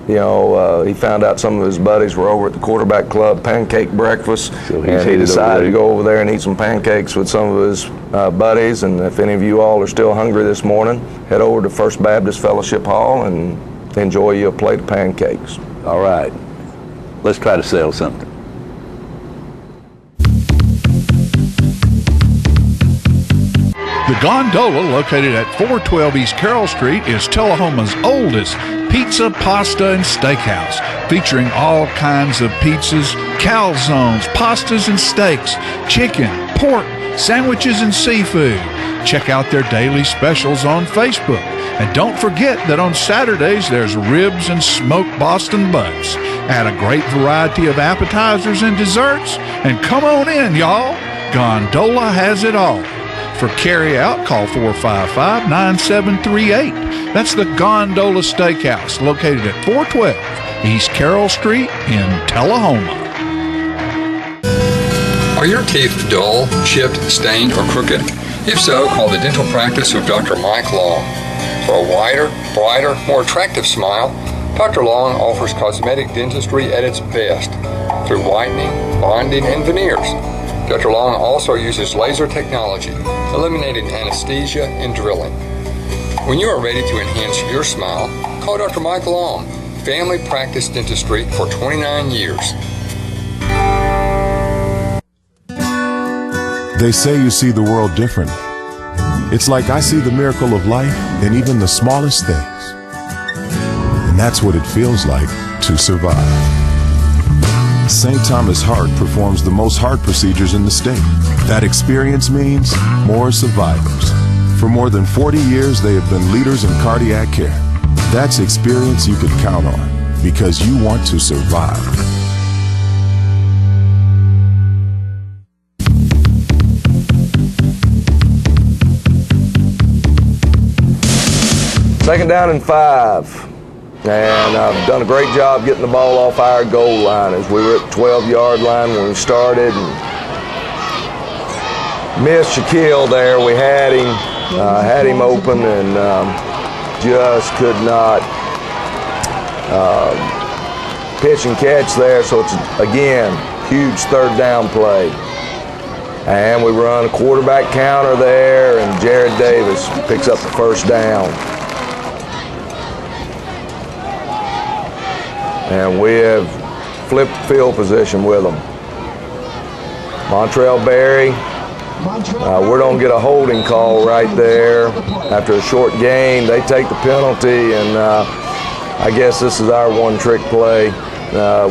he found out some of his buddies were over at the quarterback club pancake breakfast, so he decided to go over there and eat some pancakes with some of his buddies. And if any of you all are still hungry this morning, head over to First Baptist Fellowship Hall and enjoy you a plate of pancakes. All right, let's try to sell something. The Gondola, located at 412 East Carroll Street, is Tullahoma's oldest pizza, pasta, and steakhouse, featuring all kinds of pizzas, calzones, pastas, and steaks, chicken, pork, sandwiches, and seafood. Check out their daily specials on Facebook. And don't forget that on Saturdays, there's ribs and smoked Boston butts. Add a great variety of appetizers and desserts, and come on in, y'all. Gondola has it all. For carry-out, call 455-9738. That's the Gondola Steakhouse, located at 412 East Carroll Street in Tullahoma. Are your teeth dull, chipped, stained, or crooked? If so, call the dental practice of Dr. Mike Long. For a wider, brighter, more attractive smile, Dr. Long offers cosmetic dentistry at its best through whitening, bonding, and veneers. Dr. Long also uses laser technology, eliminating anesthesia and drilling. When you are ready to enhance your smile, call Dr. Mike Long, family practice dentistry for 29 years. They say you see the world differently. It's like I see the miracle of life in even the smallest things. And that's what it feels like to survive. St. Thomas Heart performs the most heart procedures in the state. That experience means more survivors. For more than 40 years, they have been leaders in cardiac care. That's experience you could count on, because you want to survive. Second down and 5. And I've done a great job getting the ball off our goal line as we were at the 12-yard line when we started. And missed Shaquille there. We had him open and just could not pitch and catch there. So it's, again, huge third down play. And we run a quarterback counter there, and Jared Davis picks up the first down. And we have flipped field position with them. Montrell Berry, we're going to get a holding call right there after a short gain. They take the penalty, and I guess this is our one-trick play.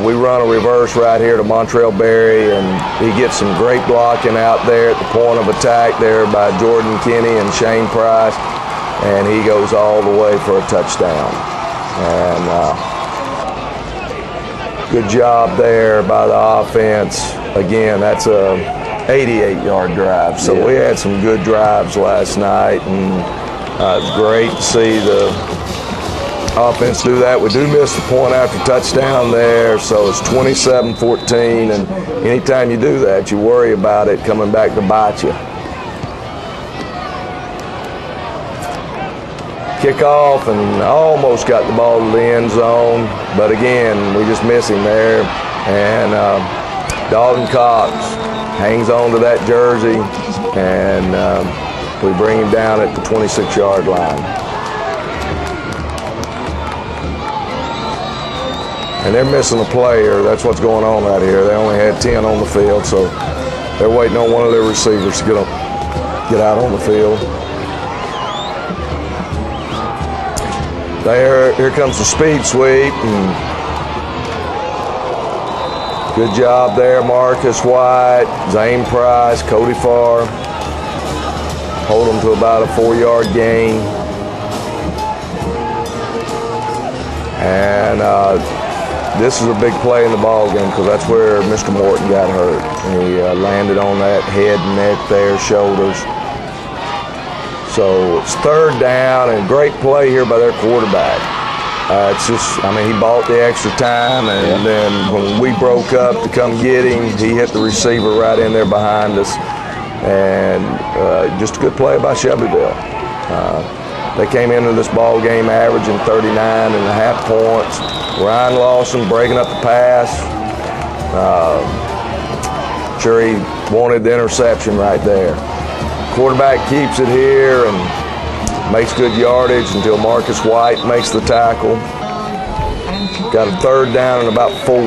We run a reverse right here to Montrell Berry, and he gets some great blocking out there at the point of attack there by Jordan Kinney and Shane Price, and he goes all the way for a touchdown. And good job there by the offense. Again, that's a 88-yard drive. So we had some good drives last night, and it's great to see the offense do that. We do miss the point after touchdown there, so it's 27-14, and anytime you do that, you worry about it coming back to bite you. Kickoff, and almost got the ball to the end zone, but again, we just miss him there. And Dalton Cox hangs on to that jersey, and we bring him down at the 26-yard line. And they're missing a player. That's what's going on right here. They only had 10 on the field, so they're waiting on one of their receivers to get out on the field. Here comes the speed sweep. And good job there, Marcus White, Zane Price, Cody Farr. Hold them to about a 4-yard gain. And this is a big play in the ball game because that's where Mr. Morton got hurt. He landed on that head and neck there, shoulders. So it's third down, and great play here by their quarterback. It's just, I mean, he bought the extra time, and then when we broke up to come get him, he hit the receiver right in there behind us. And just a good play by Shelbyville. They came into this ball game averaging 39.5 points. Ryan Lawson breaking up the pass. Sure, he wanted the interception right there. Quarterback keeps it here and makes good yardage until Marcus White makes the tackle. Got a third down and about 4.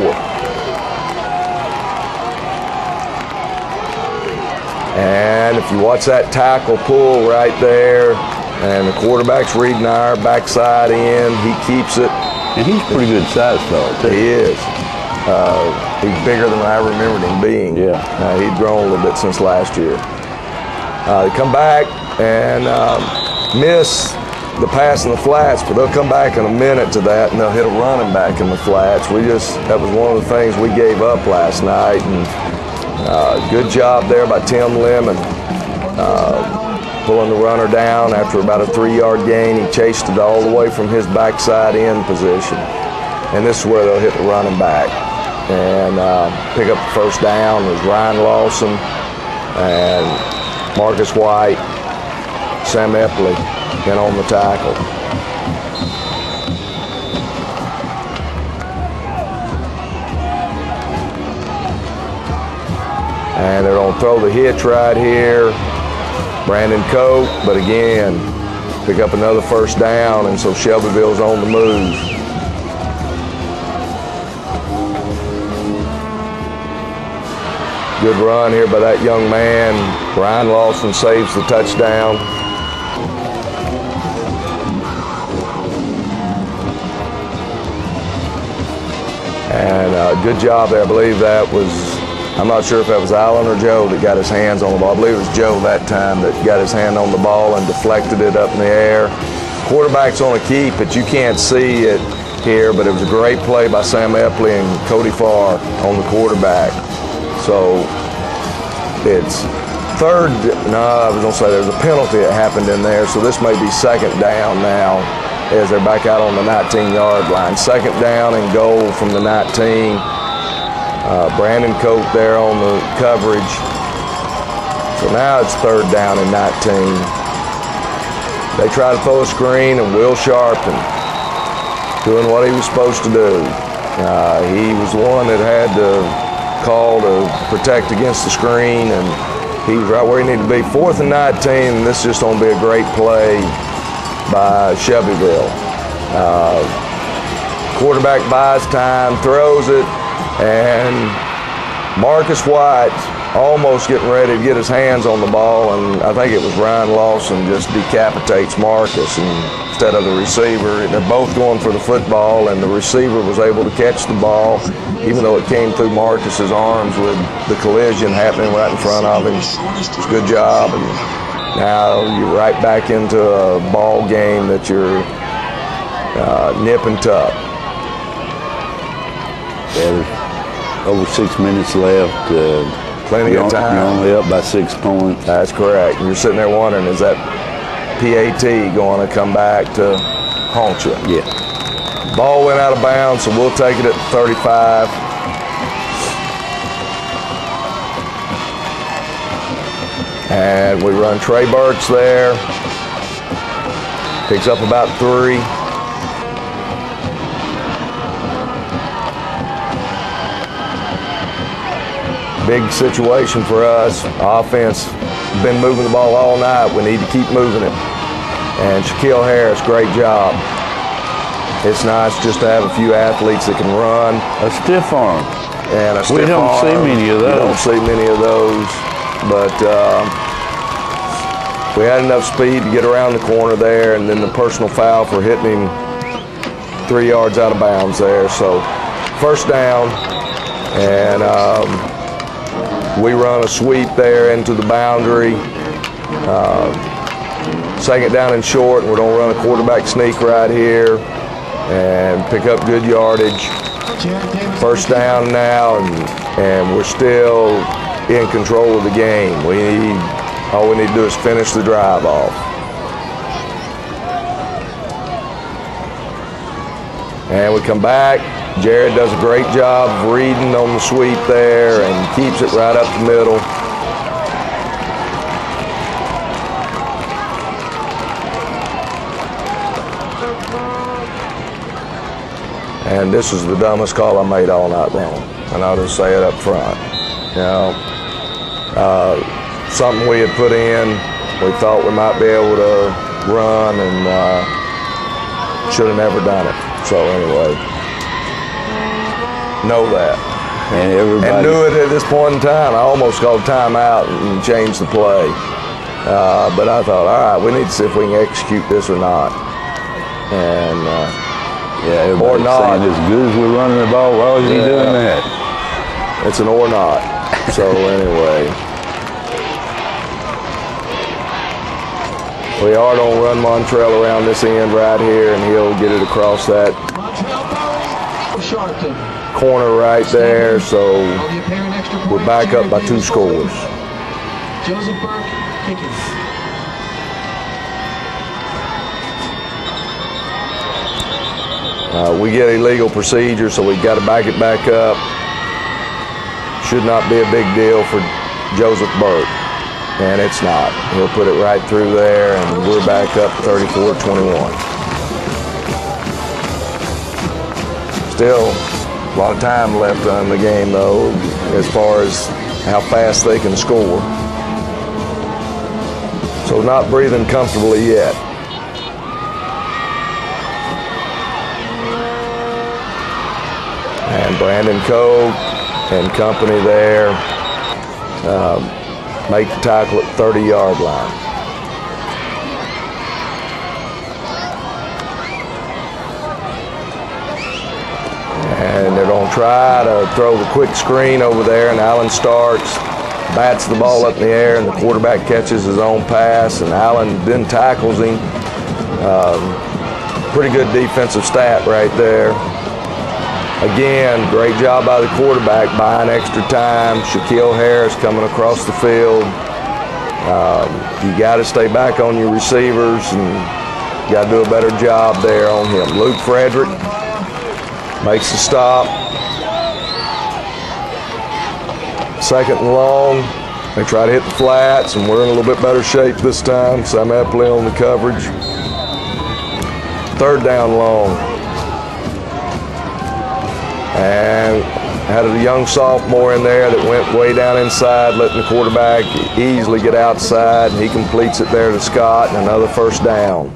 And if you watch that tackle pull right there, and the quarterback's reading our backside in, he keeps it. And he's pretty good size, though. He is. He's bigger than I remembered him being. He'd grown a little bit since last year. They come back and miss the pass in the flats, but they'll come back in a minute to that, and they'll hit a running back in the flats. That was one of the things we gave up last night, and good job there by Tim Lemon, pulling the runner down after about a 3-yard gain. He chased it all the way from his backside in position, and this is where they'll hit the running back and pick up the first down. There's Ryan Lawson and Marcus White, Sam Epley in on the tackle. And they're going to throw the hitch right here. Brandon Cope, but again, pick up another first down, and so Shelbyville's on the move. Good run here by that young man. Ryan Lawson saves the touchdown. And good job there. I believe that was, I'm not sure if that was Allen or Joe that got his hands on the ball. I believe it was Joe that time that got his hand on the ball and deflected it up in the air. Quarterback's on a keep, but you can't see it here, but it was a great play by Sam Epley and Cody Farr on the quarterback. So it's third, no, I was going to say there's a penalty that happened in there, so this may be second down now as they're back out on the 19-yard line. Second down and goal from the 19. Brandon Cope there on the coverage. So now it's third down and 19. They try to throw a screen, and Will Sharpton doing what he was supposed to do. He was the one that had the call to protect against the screen, and he was right where he needed to be. 4th and 19, and this is just going to be a great play by Shelbyville. Quarterback buys time, throws it, and Marcus White almost getting ready to get his hands on the ball, and I think it was Ryan Lawson just decapitates Marcus instead of the receiver. They're both going for the football, and the receiver was able to catch the ball, even though it came through Marcus's arms with the collision happening right in front of him. It's a good job, and now you're right back into a ball game that you're nip and tuck. There's over 6 minutes left. Plenty of time. You're only up by 6 points. That's correct. And you're sitting there wondering, is that PAT going to come back to haunt you? Yeah. Ball went out of bounds, so we'll take it at 35. And we run Trey Burks there. Picks up about 3. Big situation for us. Offense been moving the ball all night. We need to keep moving it. And Shaquille Harris, great job. It's nice just to have a few athletes that can run. A stiff arm. And a stiff arm. We don't see many of those. We don't see many of those. But we had enough speed to get around the corner there, and then the personal foul for hitting him 3 yards out of bounds there. So first down, and we run a sweep there into the boundary. Second down and short, and we're going to run a quarterback sneak right here and pick up good yardage. First down now, and we're still in control of the game. All we need to do is finish the drive off. And we come back. Jared does a great job of reading on the sweep there and keeps it right up the middle. And this is the dumbest call I made all night long, and I'll just say it up front. You know, something we had put in, we thought we might be able to run, and should have never done it. So anyway, know that. And everybody. And knew it at this point in time. I almost called timeout and changed the play. But I thought, all right, we need to see if we can execute this or not. And yeah, everybody's saying as good as we're running the ball, why is he doing that? It's an or not. So anyway, we are going to run Montrell around this end right here, and he'll get it across that corner right there. So we're back up by 2 scores. Joseph Burke kicking. We get illegal procedure, so we've got to back it back up. Should not be a big deal for Joseph Burke, and it's not. He'll put it right through there, and we're back up 34-21. Still a lot of time left on the game, though, as far as how fast they can score. So not breathing comfortably yet. And Brandon Coe and company there make the tackle at 30-yard line. And they're going to try to throw the quick screen over there, and Allen Starks bats the ball up in the air, and the quarterback catches his own pass, and Allen then tackles him. pretty good defensive stat right there. Again, great job by the quarterback, buying extra time. Shaquille Harris coming across the field. You got to stay back on your receivers and you got to do a better job there on him. Luke Frederick makes the stop. 2nd and long. They try to hit the flats, and we're in a little bit better shape this time. Sam Eppley on the coverage. 3rd down long. And had a young sophomore in there that went way down inside, letting the quarterback easily get outside, and he completes it there to Scott, and another 1st down.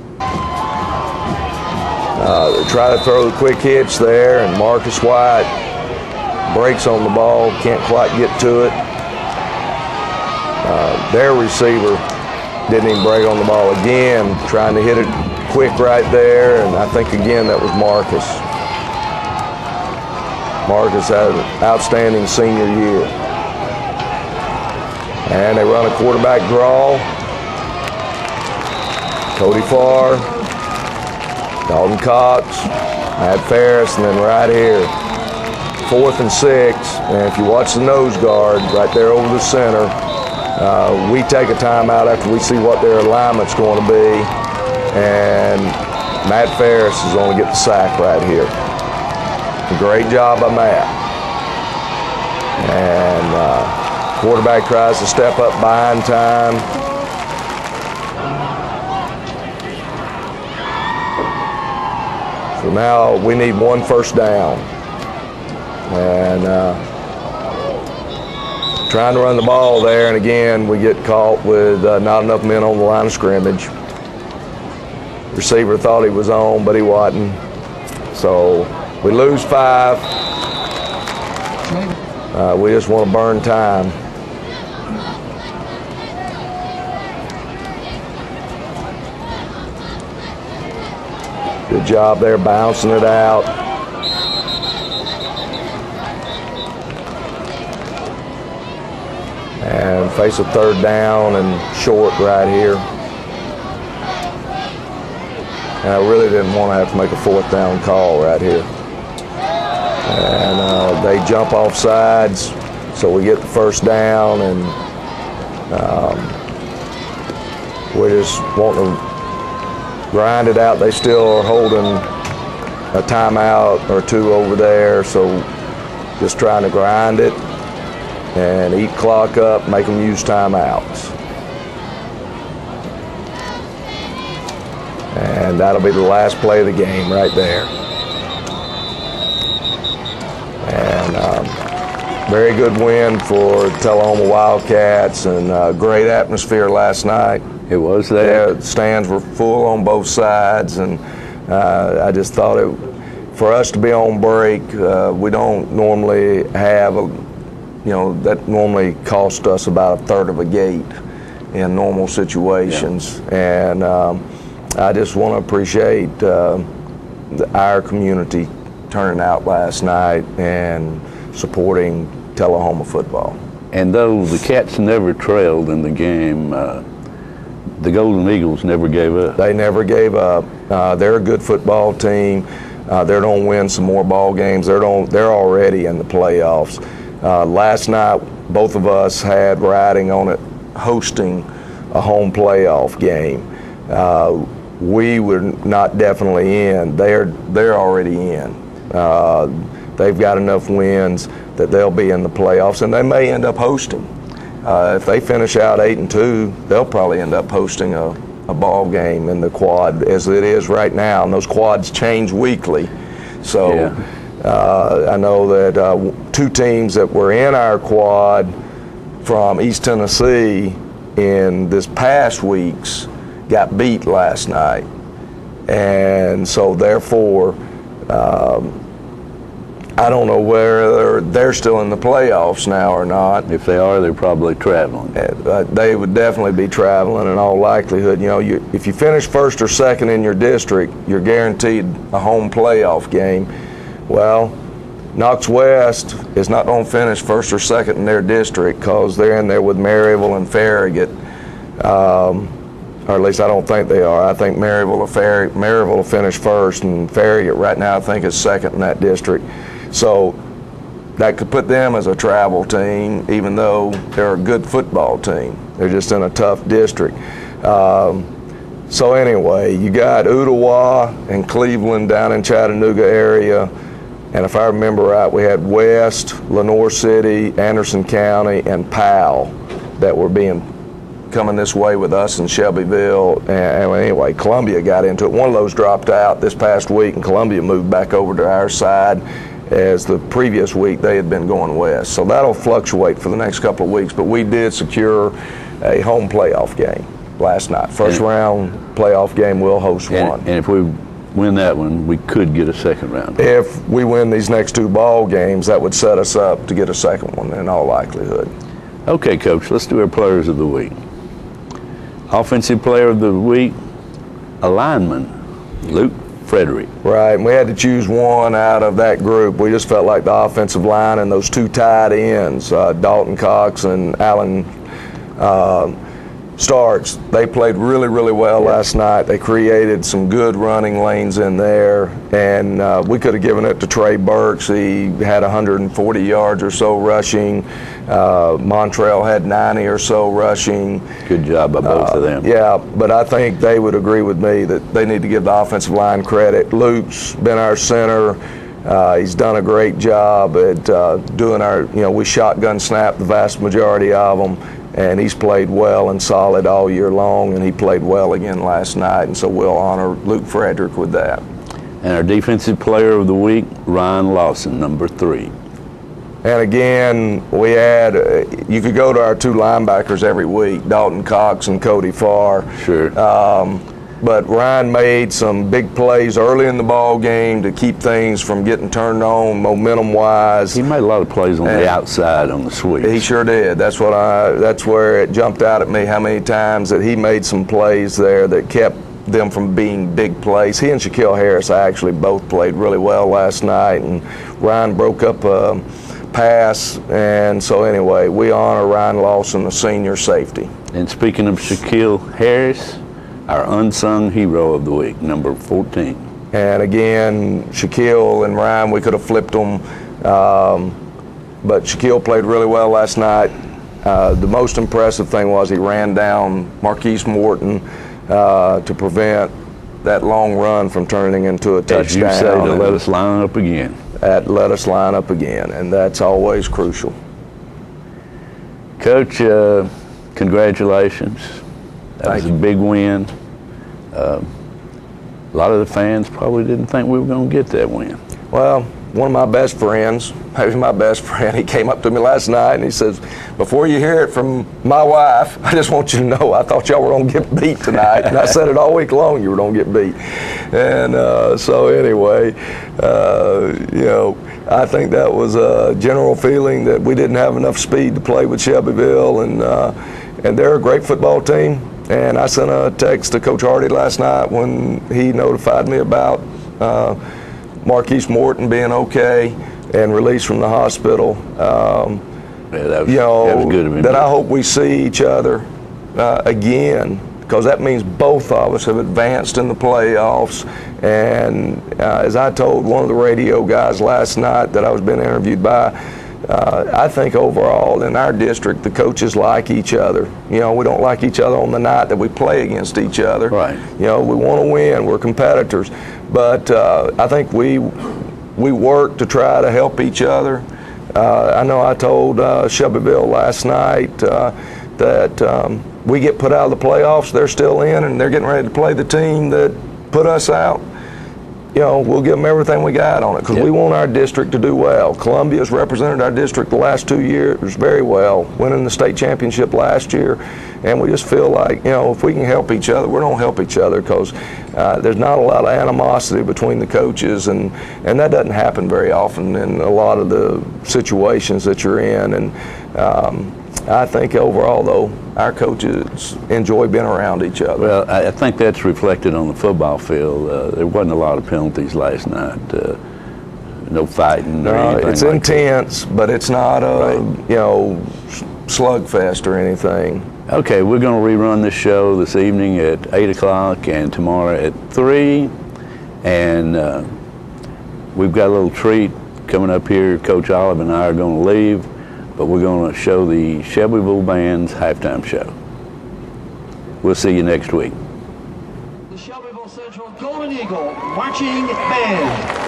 They try to throw the quick hitch there, and Marcus White breaks on the ball, can't quite get to it. Their receiver didn't even break on the ball again, trying to hit it quick right there, and I think again that was Marcus. Marcus had an outstanding senior year. And they run a quarterback draw. Cody Farr, Dalton Cox, Matt Ferris, and then right here, 4th and 6. And if you watch the nose guard right there over the center, we take a timeout after we see what their alignment's going to be. And Matt Ferris is going to get the sack right here. Great job by Matt. And quarterback tries to step up, buying time. So now we need 1 1st down. And trying to run the ball there, and again we get caught with not enough men on the line of scrimmage. Receiver thought he was on, but he wasn't. So we lose 5. We just want to burn time. Good job there bouncing it out. And face a 3rd down and short right here. And I really didn't want to have to make a 4th down call right here. And they jump off sides, so we get the 1st down, and we just want to grind it out. They still are holding a timeout or 2 over there, so just trying to grind it and eat clock up, make them use timeouts. And that'll be the last play of the game right there. And very good win for Tullahoma Wildcats, and great atmosphere last night. It was there. Yeah, the stands were full on both sides, and I just thought for us to be on break, we don't normally have that normally cost us about 1/3 of a gate in normal situations. Yeah. And I just want to appreciate our community turning out last night and supporting Tullahoma football. And though the Cats never trailed in the game, the Golden Eagles never gave up. They never gave up. They're a good football team. They're going to win some more ball games. They're already in the playoffs. Last night, both of us had riding on it, hosting a home playoff game. We were not definitely in. They're already in. They've got enough wins that they'll be in the playoffs, and they may end up hosting. If they finish out 8-2, they'll probably end up hosting a ball game in the quad as it is right now, and those quads change weekly. So yeah. I know that 2 teams that were in our quad from East Tennessee in this past week's got beat last night, and so therefore I don't know whether they're still in the playoffs now or not. If they are, they're probably traveling. They would definitely be traveling in all likelihood. If you finish 1st or 2nd in your district, you're guaranteed a home playoff game. Well, Knox West is not going to finish 1st or 2nd in their district because they're in there with Maryville and Farragut. or at least I don't think they are. I think Maryville will finish first, and Farragut right now I think is second in that district. So that could put them as a travel team, even though they're a good football team. They're just in a tough district. So anyway, you got Ottawa and Cleveland down in Chattanooga area. And if I remember right, we had West, Lenoir City, Anderson County, and Powell that were coming this way with us in Shelbyville. And anyway, Columbia got into it. One of those dropped out this past week, and Columbia moved back over to our side, as the previous week they had been going west. So that'll fluctuate for the next couple of weeks, but we did secure a home playoff game last night. First round playoff game, we'll host one. And if we win that one, we could get a second round. If we win these next 2 ball games, that would set us up to get a second one in all likelihood. Okay, Coach, let's do our players of the week. Offensive player of the week, a lineman, Luke Frederick. Right, and we had to choose one out of that group. We just felt like the offensive line and those 2 tight ends, Dalton Cox and Alan Starks, they played really, really well last night. They created some good running lanes in there, and we could have given it to Trey Burks. He had 140 yards or so rushing. Montrell had 90 or so rushing. Good job by both of them. Yeah, but I think they would agree with me that they need to give the offensive line credit. Luke's been our center. He's done a great job at doing our, we shotgun snap the vast majority of them. And he's played well and solid all year long, and he played well again last night, and so we'll honor Luke Frederick with that. And our defensive player of the week, Ryan Lawson, number 3. And again, we had, you could go to our 2 linebackers every week, Dalton Cox and Cody Farr. Sure. But Ryan made some big plays early in the ball game to keep things from getting turned on momentum-wise. He made a lot of plays on the outside on the sweep. He sure did. That's where it jumped out at me how many times that he made some plays there that kept them from being big plays. He and Shaquille Harris actually both played really well last night, and Ryan broke up a pass, and so anyway, we honor Ryan Lawson, the senior safety. And speaking of Shaquille Harris, our unsung hero of the week, number 14. And again, Shaquille and Ryan, we could have flipped them, but Shaquille played really well last night. The most impressive thing was he ran down Marquise Morton to prevent that long run from turning into a touchdown. As you say, to let us line up again. Let us line up again, and that's always crucial. Coach, congratulations. That was a big win. A lot of the fans probably didn't think we were going to get that win. Well, one of my best friends, maybe my best friend, he came up to me last night and he says, before you hear it from my wife, I just want you to know I thought y'all were going to get beat tonight. And I said it all week long, you were going to get beat. And so anyway, I think that was a general feeling that we didn't have enough speed to play with Shelbyville, and they're a great football team. And I sent a text to Coach Hardy last night when he notified me about Marquise Morton being okay and released from the hospital. That was good of him. That I hope we see each other again, because that means both of us have advanced in the playoffs. And as I told one of the radio guys last night that I was being interviewed by, I think overall in our district the coaches like each other. We don't like each other on the night that we play against each other. Right. We want to win. We're competitors, but I think we work to try to help each other. I know I told Shelbyville last night that we get put out of the playoffs, they're still in, and they're getting ready to play the team that put us out. We'll give them everything we got on it, because we want our district to do well. Columbia's represented our district the last 2 years very well, winning the state championship last year, and we just feel like, if we can help each other, we're going to help each other, because there's not a lot of animosity between the coaches, and that doesn't happen very often in a lot of the situations that you're in. And I think overall, though, our coaches enjoy being around each other. Well, I think that's reflected on the football field. There wasn't a lot of penalties last night. No fighting or anything. It's like intense, that. But it's not a slugfest or anything. Okay, we're going to rerun this show this evening at 8 o'clock and tomorrow at 3. And we've got a little treat coming up here. Coach Olive and I are going to leave, but we're going to show the Shelbyville Band's halftime show. We'll see you next week. The Shelbyville Central Golden Eagle Marching Band.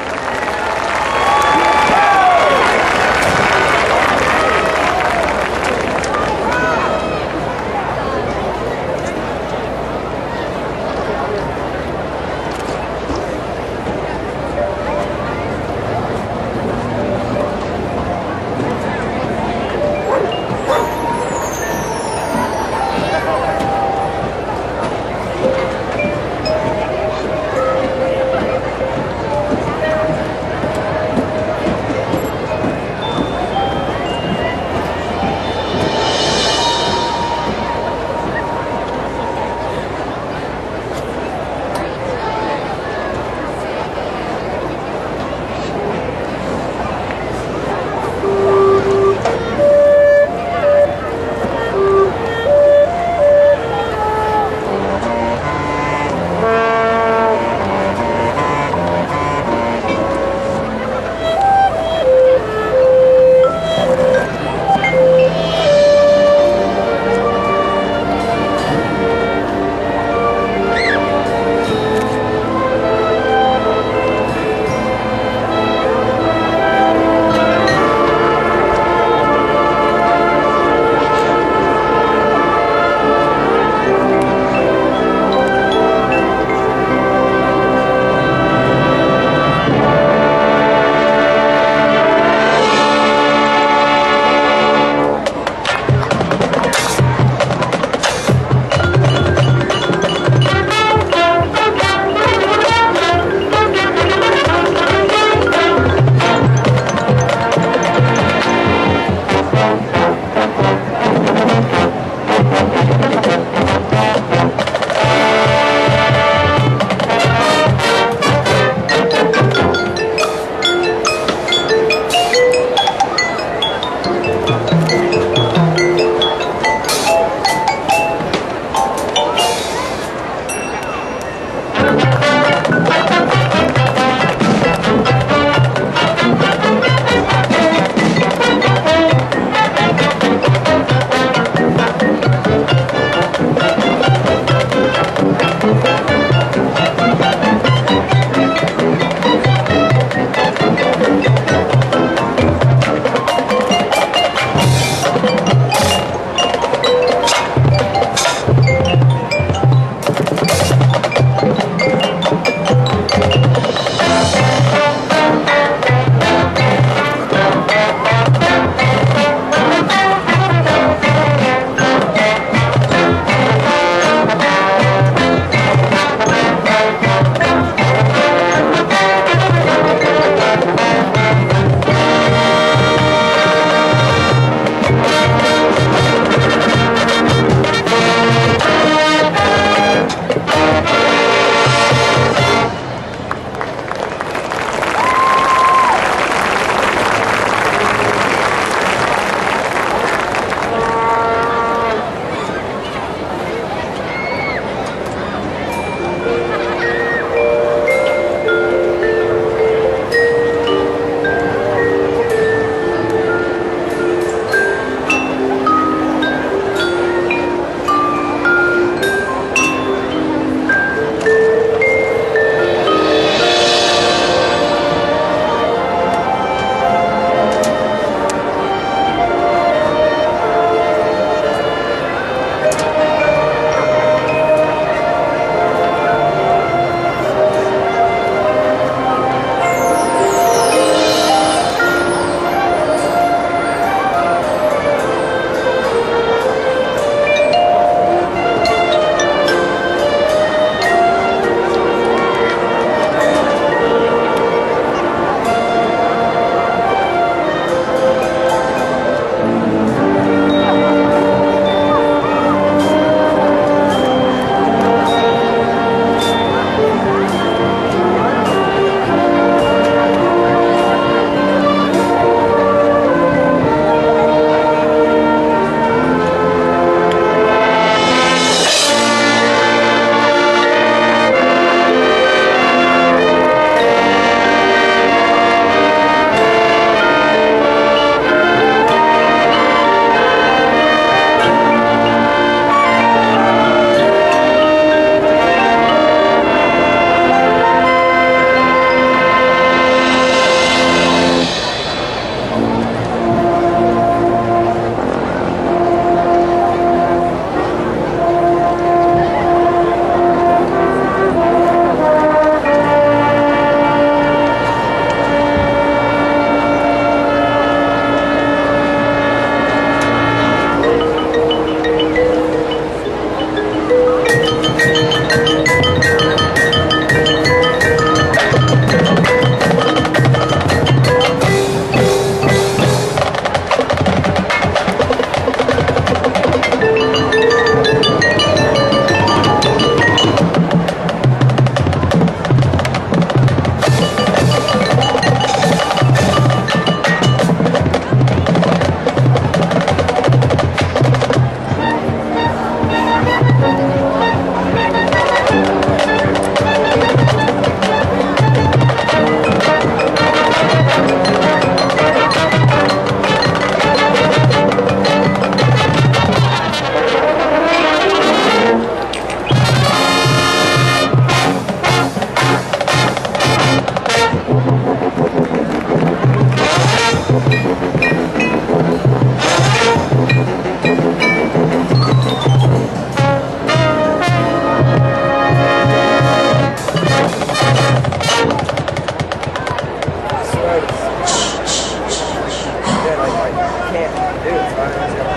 Can't do it, so